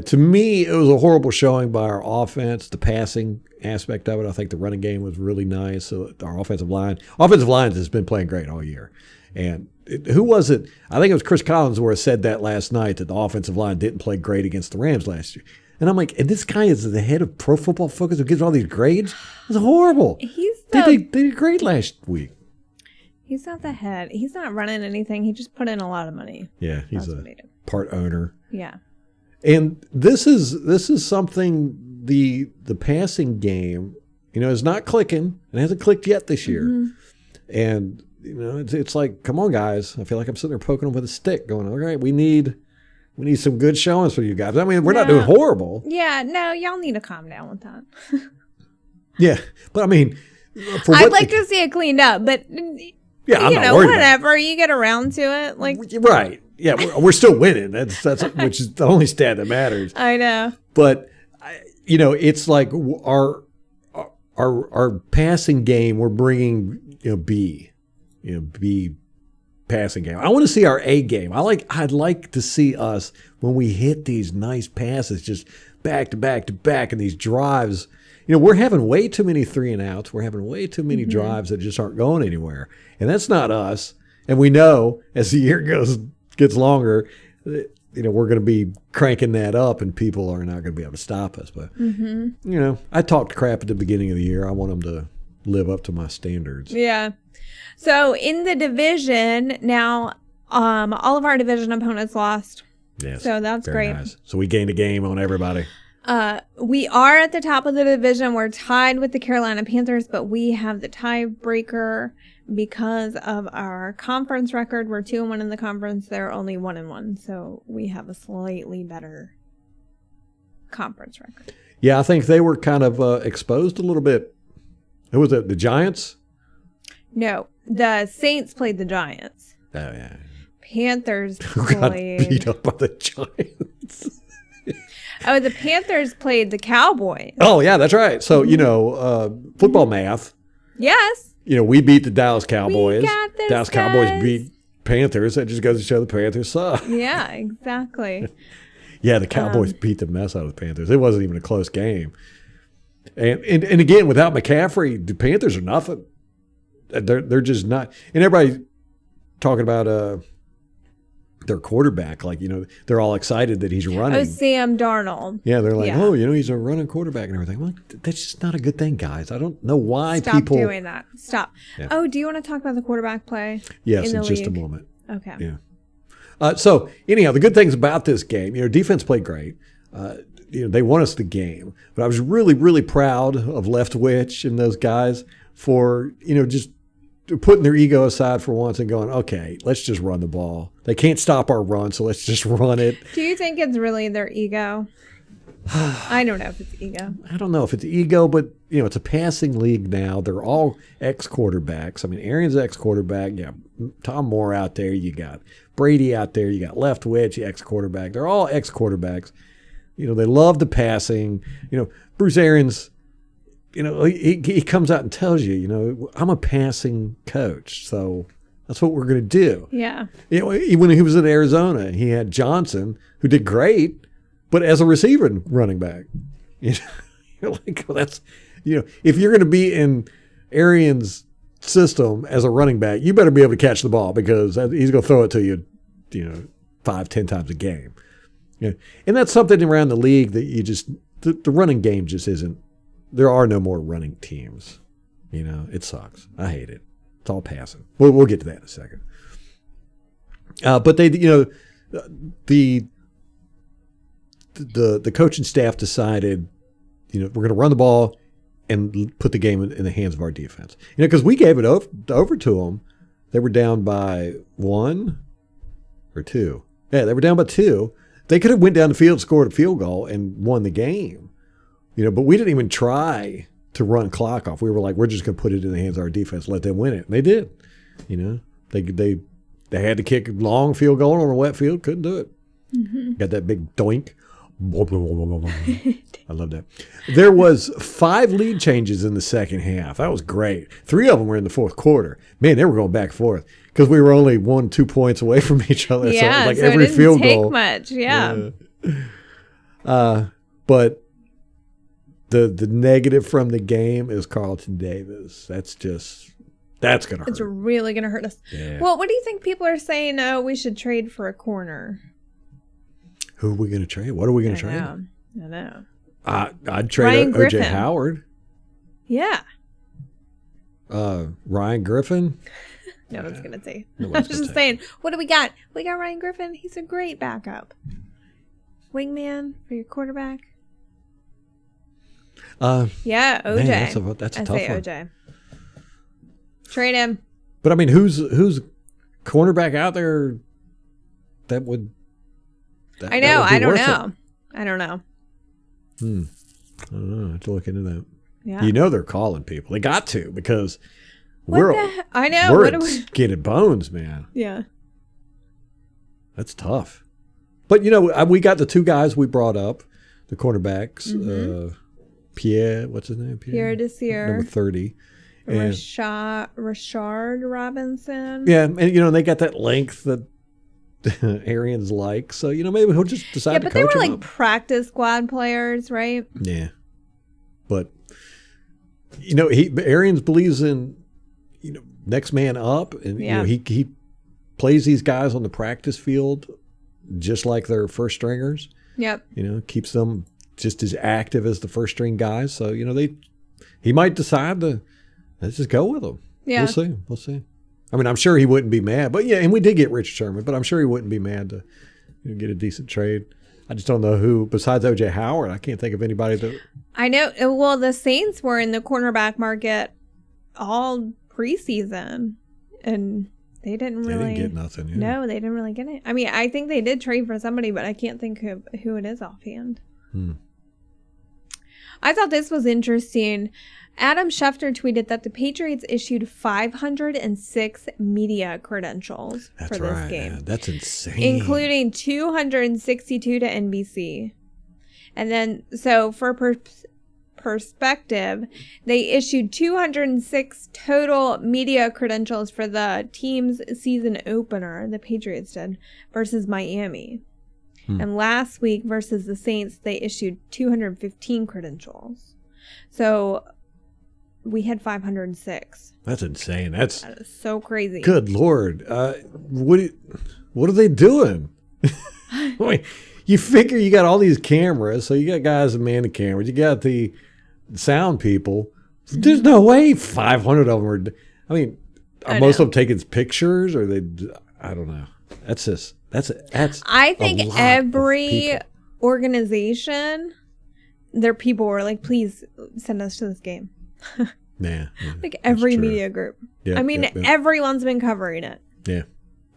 To me, it was a horrible showing by our offense. The passing aspect of it, I think the running game was really nice. So our offensive line has been playing great all year. And who was it? I think it was Chris Collinsworth said that last night, that the offensive line didn't play great against the Rams last year. And I'm like, and this guy is the head of Pro Football Focus who gives all these grades? It's horrible. They did great last week. He's not the head. He's not running anything. He just put in a lot of money. Yeah, he's a part owner. Yeah. And this is something, the passing game, is not clicking. It hasn't clicked yet this year. And it's like, come on, guys. I feel like I'm sitting there poking them with a stick, going, all right, we need some good showings for you guys. I mean, we're not doing horrible. Yeah, no, y'all need to calm down with that. Yeah, but I mean, I'd like to see it cleaned up, but whatever, you get around to it, like right. Yeah, we're still winning. That's which is the only stat that matters. I know. But it's like our passing game. We're bringing B passing game. I want to see our A game. I'd like to see us when we hit these nice passes, just back to back to back, and these drives. We're having way too many 3 and outs. We're having way too many drives that just aren't going anywhere, and that's not us. And we know as the year gets longer, we're going to be cranking that up, and people are not going to be able to stop us. But I talked crap at the beginning of the year. I want them to live up to my standards. Yeah. So in the division now, all of our division opponents lost. Yes. So that's great. Nice. So we gained a game on everybody. We are at the top of the division. We're tied with the Carolina Panthers, but we have the tiebreaker because of our conference record. We're 2-1 in the conference. They're only 1-1. So we have a slightly better conference record. Yeah, I think they were kind of exposed a little bit. Who was it? The Giants? No, the Saints played the Giants. Oh, yeah. Panthers got beat up by the Giants. The Panthers played the Cowboys. Oh, yeah, that's right. So, football math. Yes. We beat the Dallas Cowboys. We got this, Dallas Cowboys beat Panthers. That just goes to show the Panthers suck. Yeah, exactly. Yeah, the Cowboys beat the mess out of the Panthers. It wasn't even a close game. And again, without McCaffrey, the Panthers are nothing. They're just not. And everybody talking about their quarterback, like, they're all excited that he's running. Oh, Sam Darnold. Yeah, they're like, he's a running quarterback and everything. Well, that's just not a good thing, guys. I don't know why people. Stop doing that. Stop. Yeah. Oh, do you want to talk about the quarterback play? Yes, in just a moment. Okay. Yeah. So anyhow, the good things about this game, defense played great. They won us the game, but I was really, really proud of Leftwich and those guys for, just putting their ego aside for once and going, okay, let's just run the ball. They can't stop our run, so let's just run it. Do you think it's really their ego? I don't know if it's ego. I don't know if it's ego, but, it's a passing league now. They're all ex-quarterbacks. I mean, Arians ex-quarterback. Yeah, Tom Moore out there. You got Brady out there. You got Leftwich, ex-quarterback. They're all ex-quarterbacks. They love the passing. Bruce Arians, he comes out and tells you, I'm a passing coach, so that's what we're going to do. Yeah. When he was in Arizona, he had Johnson, who did great, but as a receiver and running back. You're like, well, that's, if you're going to be in Arians' system as a running back, you better be able to catch the ball because he's going to throw it to you, 5-10 times a game. Yeah. And that's something around the league that the running game just isn't. There are no more running teams. It sucks. I hate it. It's all passing. We'll get to that in a second. But they, the coaching staff decided, we're going to run the ball and put the game in the hands of our defense. Because we gave it over to them. They were down by 1 or 2. Yeah, they were down by 2. They could have went down the field, scored a field goal, and won the game. But we didn't even try to run clock off. We were like, we're just going to put it in the hands of our defense, let them win it. And they did. They had to kick a long field goal on a wet field, couldn't do it. Mm-hmm. Got that big doink. I love that. There was 5 lead changes in the second half. That was great. 3 of them were in the fourth quarter. Man, they were going back and forth because we were only 1-2 points away from each other. Yeah, so it was like so every it didn't field take goal. much. Yeah. But the negative from the game is Carlton Davis. That's going to hurt. It's really going to hurt us. Yeah. Well, what do you think people are saying? Oh, we should trade for a corner. Who are we going to trade? What are we going to trade? I know. I'd trade Ryan O.J. Griffin. Howard. Yeah. Ryan Griffin. No one's going to say. I Nobody's was gonna just take saying, what do we got? We got Ryan Griffin. He's a great backup. Wingman for your quarterback. Yeah, OJ. Man, that's a I tough say one. OJ. Trade him. But I mean, who's cornerback out there that would? I know. I don't worth it? know. I don't know. I don't know. I have to look into that. Yeah. You know they're calling people. They got to because I know. we're What in do we? skin and bones, man. Yeah. That's tough. But you know, we got the 2 guys we brought up, the cornerbacks. Pierre, what's his name? Pierre Desir. number 30. And, Rashard Robinson. yeah, and you know they got that length that Arians like, so you know maybe he'll just decide Yeah, to but they coach were him like up. practice squad players, right? Yeah, but you know Arians believes in next man up, and Yeah. he plays these guys on the practice field just like their first stringers. Yep. Keeps them just as active as the first string guys. So he might decide to let's just go with them. Yeah. We'll see. I mean, I'm sure he wouldn't be mad, but yeah, and we did get Richard Sherman, but I'm sure he wouldn't be mad to get a decent trade. I just don't know who besides O.J. Howard. I can't think of anybody that. I know. Well, the Saints were in the cornerback market all preseason, and they didn't really get nothing. Yeah. No, they didn't really get it. I mean, I think they did trade for somebody, but I can't think of who it is offhand. I thought this was interesting. Adam Schefter tweeted that the Patriots issued 506 media credentials for this game. Yeah, that's insane. Including 262 to NBC. And then, so for perspective, they issued 206 total media credentials for the team's season opener, the Patriots did, versus Miami. And last week versus the Saints, they issued 215 credentials. So we had 506. That's insane. That is so crazy. Good Lord. What are they doing? Wait, you figure you got all these cameras, so you got guys that man the cameras, you got the sound people. There's no way 500 of them are. I mean, are most of them taking pictures, or I don't know. That's I think a lot of every people. organization, their people were like, please send us to this game. Yeah. Like every that's true. media group. Yeah, I mean, yeah. everyone's been covering it. Yeah.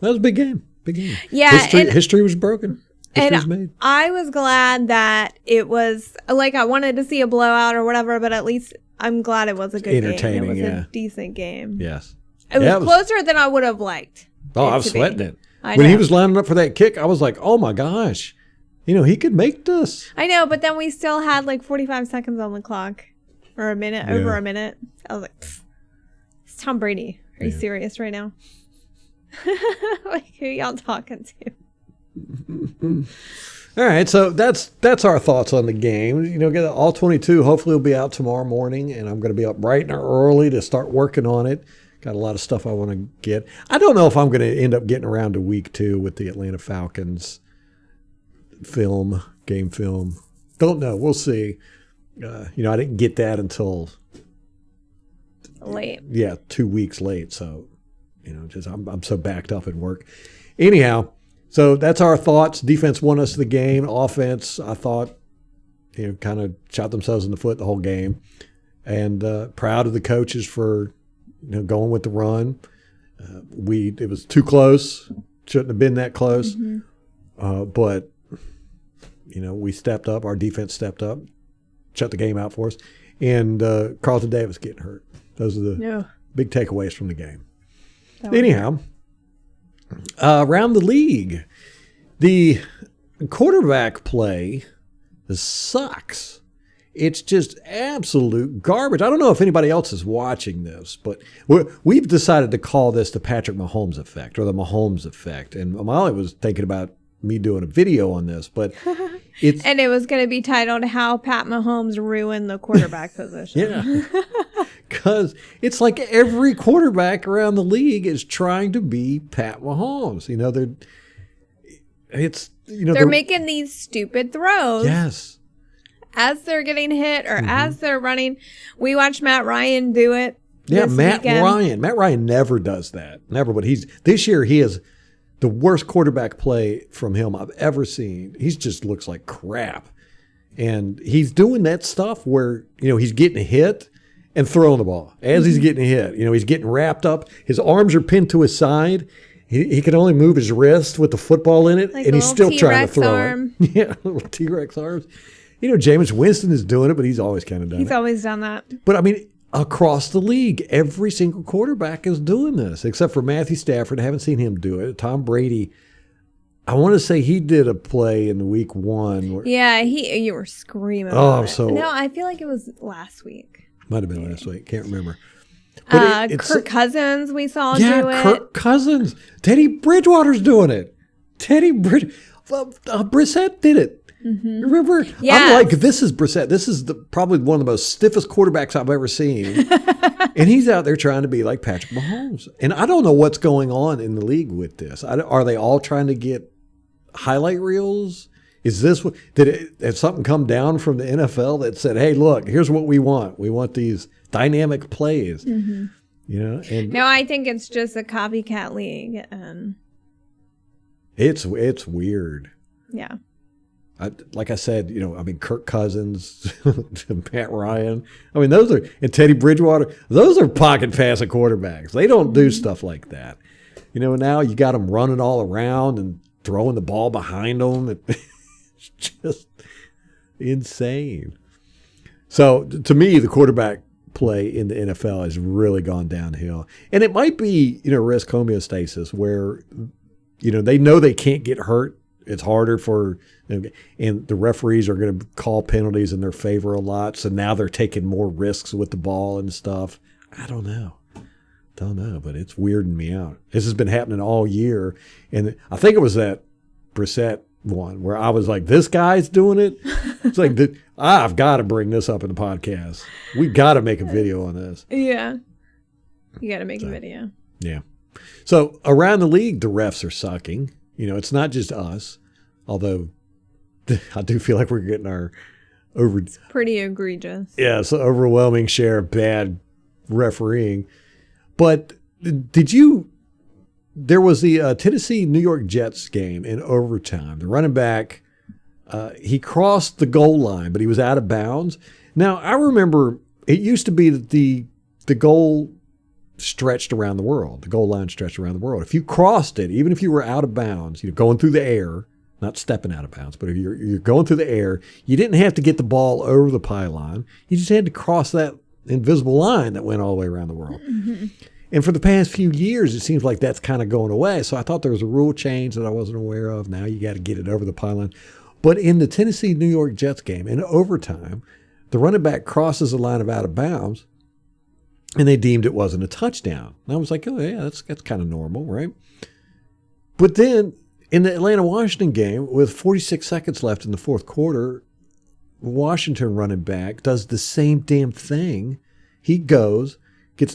That was a big game. Big game. Yeah, History was broken. History was And made. I was glad that it was, like, I wanted to see a blowout or whatever, but at least I'm glad it was a good Entertaining, game. It was yeah. a decent game. Yes. It was Yeah, closer than I would have liked. Oh, I it was to be. sweating it. I When he know. was lining up for that kick, I was like, oh my gosh. He could make this. I know, but then we still had like 45 seconds on the clock. Or a minute, over Yeah. a minute. I was like, pfft, it's Tom Brady. Are you serious right now? Like, who y'all talking to? All right, so that's our thoughts on the game. Get all 22. Hopefully, will be out tomorrow morning, and I'm going to be up bright and early to start working on it. Got a lot of stuff I want to get. I don't know if I'm going to end up getting around to week 2 with the Atlanta Falcons game film. Don't know. We'll see. I didn't get that until Late. 2 weeks late. So, I'm so backed up in work. Anyhow. So that's our thoughts. Defense won us the game. Offense, I thought, kind of shot themselves in the foot the whole game. And proud of the coaches for, going with the run. It was too close. Shouldn't have been that close. But, we stepped up. Our defense stepped up, shut the game out for us. And Carlton Davis getting hurt. Those are the big takeaways from the game. Anyhow. Around the league, the quarterback play sucks. It's just absolute garbage. I don't know if anybody else is watching this, but we've decided to call this the Patrick Mahomes effect or the Mahomes effect. And Molly was thinking about me doing a video on this, but it's... And it was going to be titled How Pat Mahomes Ruined the Quarterback Position. Yeah. Because it's like every quarterback around the league is trying to be Pat Mahomes. You know, they're making these stupid throws. Yes. As they're getting hit or as they're running. We watched Matt Ryan do it. Yeah, Matt Ryan. Matt Ryan never does that. Never. But this year he is the worst quarterback play from him I've ever seen. He just looks like crap. And he's doing that stuff where, he's getting hit and throwing the ball as he's getting hit. He's getting wrapped up. His arms are pinned to his side. He can only move his wrist with the football in it, like and he's still T-Rex trying to throw arm. it. Yeah, little T-Rex arms. Jameis Winston is doing it, but he's always kind of done it. He's always done that. But, I mean, across the league, every single quarterback is doing this, except for Matthew Stafford. I haven't seen him do it. Tom Brady, I want to say he did a play in week 1. Yeah, you were screaming. Oh, No, I feel like it was last week. Might have been last week. Can't remember. Kirk Cousins, we saw do it. Kirk Cousins. Teddy Bridgewater's doing it. Brissett did it. Mm-hmm. Remember? Yes. I'm like, this is Brissett. This is probably one of the most stiffest quarterbacks I've ever seen. And he's out there trying to be like Patrick Mahomes. And I don't know what's going on in the league with this. Are they all trying to get highlight reels? Is this what did something come down from the NFL that said, "Hey, look, here's what we want. We want these dynamic plays." Mm-hmm. And no, I think it's just a copycat league. It's weird. Yeah. Like I said, Kirk Cousins, Matt Ryan. And Teddy Bridgewater. Those are pocket passing quarterbacks. They don't do stuff like that. Now you got them running all around and throwing the ball behind them. It's just insane. So to me, the quarterback play in the NFL has really gone downhill. And it might be, risk homeostasis where, they know they can't get hurt. It's harder for, and the referees are going to call penalties in their favor a lot. So now they're taking more risks with the ball and stuff. I don't know, but it's weirding me out. This has been happening all year. And I think it was that Brissett one where I was like, this guy's doing it. It's like, I've got to bring this up in the podcast. We got to make a video on this. Yeah. You got to make a video. Yeah. So around the league, the refs are sucking. It's not just us, although I do feel like we're getting it's pretty egregious. Yeah, it's an overwhelming share of bad refereeing. But there was the Tennessee-New York Jets game in overtime. The running back, he crossed the goal line, but he was out of bounds. Now, I remember it used to be that the goal stretched around the world. The goal line stretched around the world. If you crossed it, even if you were out of bounds, going through the air, not stepping out of bounds, but if you're going through the air, you didn't have to get the ball over the pylon. You just had to cross that invisible line that went all the way around the world. Mm-hmm. And for the past few years, it seems like that's kind of going away. So I thought there was a rule change that I wasn't aware of. Now you got to get it over the pylon. But in the Tennessee-New York Jets game, in overtime, the running back crosses the line of out of bounds, and they deemed it wasn't a touchdown. And I was like, oh, yeah, that's kind of normal, right? But then in the Atlanta-Washington game, with 46 seconds left in the fourth quarter, Washington running back does the same damn thing. He gets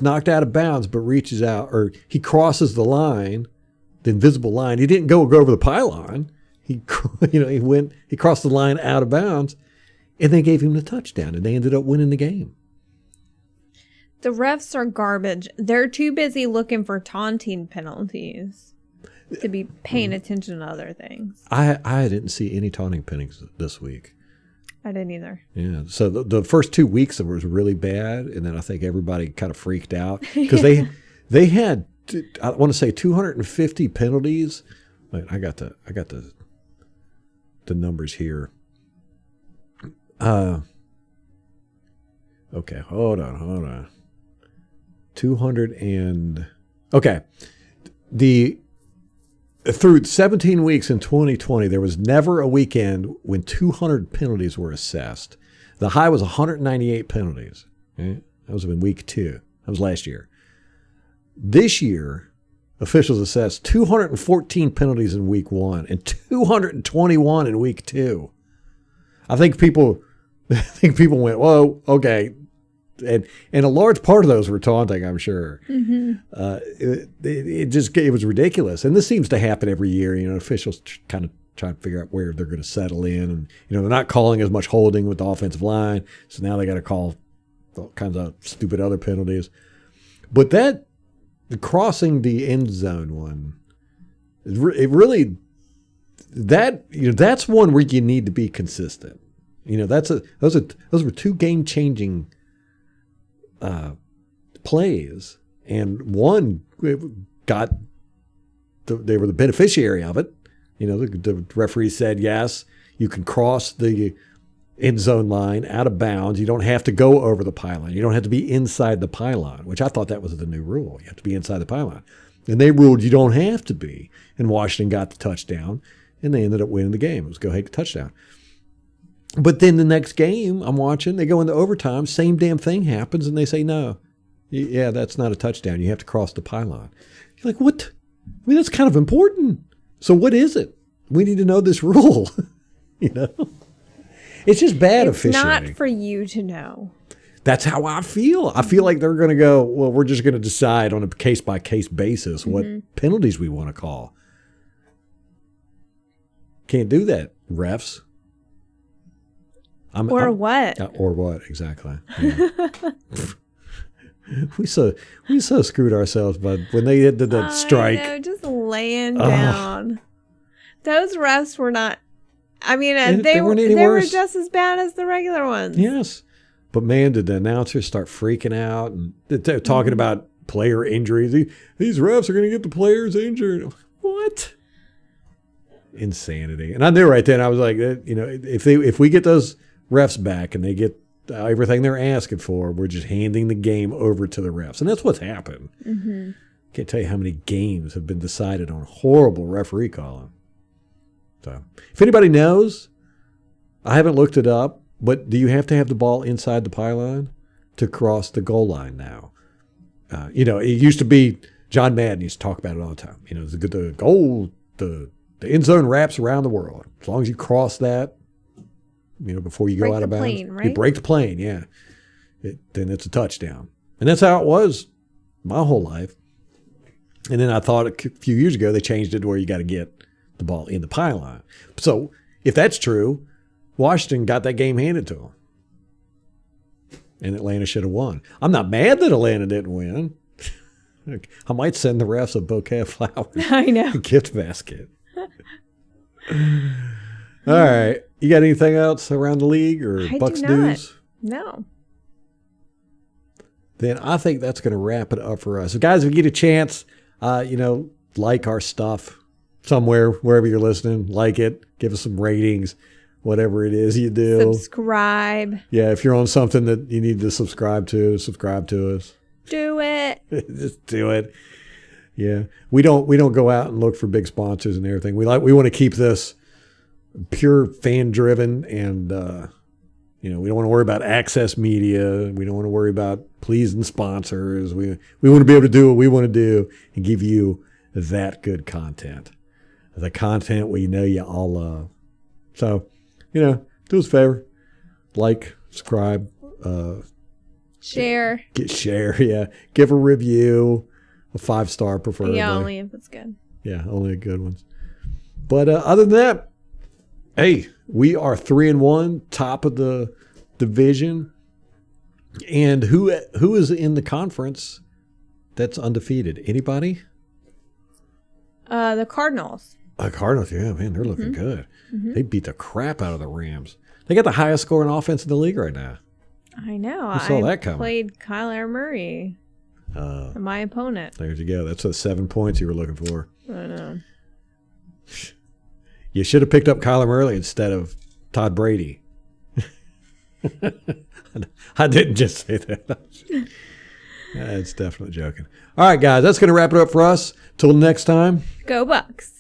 knocked out of bounds, but reaches out, or he crosses the line, the invisible line. He didn't go over the pylon. He crossed the line out of bounds, and they gave him the touchdown, and they ended up winning the game. The refs are garbage. They're too busy looking for taunting penalties to be paying attention to other things. I didn't see any taunting penalties this week. I didn't either. Yeah. So the first 2 weeks it was really bad, and then I think everybody kind of freaked out because they had, I want to say, 250 penalties. Wait, I got the numbers here. Okay, hold on. 200 and okay. through 17 weeks in 2020, there was never a weekend when 200 penalties were assessed. The high was 198 penalties. That was in week 2. That was last year. This year, officials assessed 214 penalties in week 1 and 221 in week 2. I think people went, whoa, okay. And a large part of those were taunting, I'm sure. Mm-hmm. It was ridiculous. And this seems to happen every year. Officials kind of try to figure out where they're going to settle in. And, they're not calling as much holding with the offensive line. So now they got to call all kinds of stupid other penalties. But the crossing the end zone one, that's one where you need to be consistent. Those were 2 game-changing plays, and one they were the beneficiary of it. The referee said, yes, you can cross the end zone line out of bounds. You don't have to go over the pylon. You don't have to be inside the pylon, which I thought that was the new rule. You have to be inside the pylon. And they ruled you don't have to be. And Washington got the touchdown, and they ended up winning the game. It was go-ahead touchdown. But then the next game I'm watching, they go into overtime, same damn thing happens, and they say, no, yeah, that's not a touchdown. You have to cross the pylon. You're like, what? I mean, that's kind of important. So what is it? We need to know this rule. It's just bad officiating. It's not for you to know. That's how I feel. I feel like they're going to go, well, we're just going to decide on a case-by-case basis what penalties we want to call. Can't do that, refs. Or what, exactly. Yeah. we so screwed ourselves, but when they did that strike. I know, just laying down. Those refs were not, I mean, they were just as bad as the regular ones. Yes. But man, did the announcers start freaking out, and they're talking about player injuries. These refs are going to get the players injured. What? Insanity. And I knew right then, I was like, if we get those refs back and they get everything they're asking for, we're just handing the game over to the refs. And that's what's happened. Mm-hmm. Can't tell you how many games have been decided on horrible referee calling. So if anybody knows, I haven't looked it up, but do you have to have the ball inside the pylon to cross the goal line now? It used to be, John Madden used to talk about it all the time. The goal, the end zone wraps around the world. As long as you cross that, before you go out of bounds. Plane, right? You break the plane, yeah. Then it's a touchdown. And that's how it was my whole life. And then I thought a few years ago they changed it to where you got to get the ball in the pylon. So if that's true, Washington got that game handed to them. And Atlanta should have won. I'm not mad that Atlanta didn't win. I might send the refs a bouquet of flowers. I know. A gift basket. All right. You got anything else around the league or Bucs news? No. Then I think that's going to wrap it up for us. So guys, if you get a chance, like our stuff somewhere, wherever you're listening, like it, give us some ratings, whatever it is you do. Subscribe. Yeah, if you're on something that you need to subscribe to us. Do it. Just do it. Yeah. We don't go out and look for big sponsors and everything. We want to keep this pure fan driven, and we don't want to worry about access media. We don't want to worry about pleasing sponsors. We want to be able to do what we want to do and give you that good content. The content we know you all love. So, do us a favor. Like, subscribe, share, yeah. Give a review, a 5-star preferably. Yeah, only if it's good. Yeah, only good ones. But other than that, hey, we are 3-1, top of the division. And who is in the conference that's undefeated? Anybody? The Cardinals. Cardinals, yeah, man, they're looking good. Mm-hmm. They beat the crap out of the Rams. They got the highest scoring offense in the league right now. I know. I saw that coming. Played Kyler Murray, my opponent. There you go. That's the 7 points you were looking for. I know. You should have picked up Kyler Murray instead of Todd Brady. I didn't just say that. It's definitely joking. All right, guys, that's going to wrap it up for us. Till next time. Go Bucs.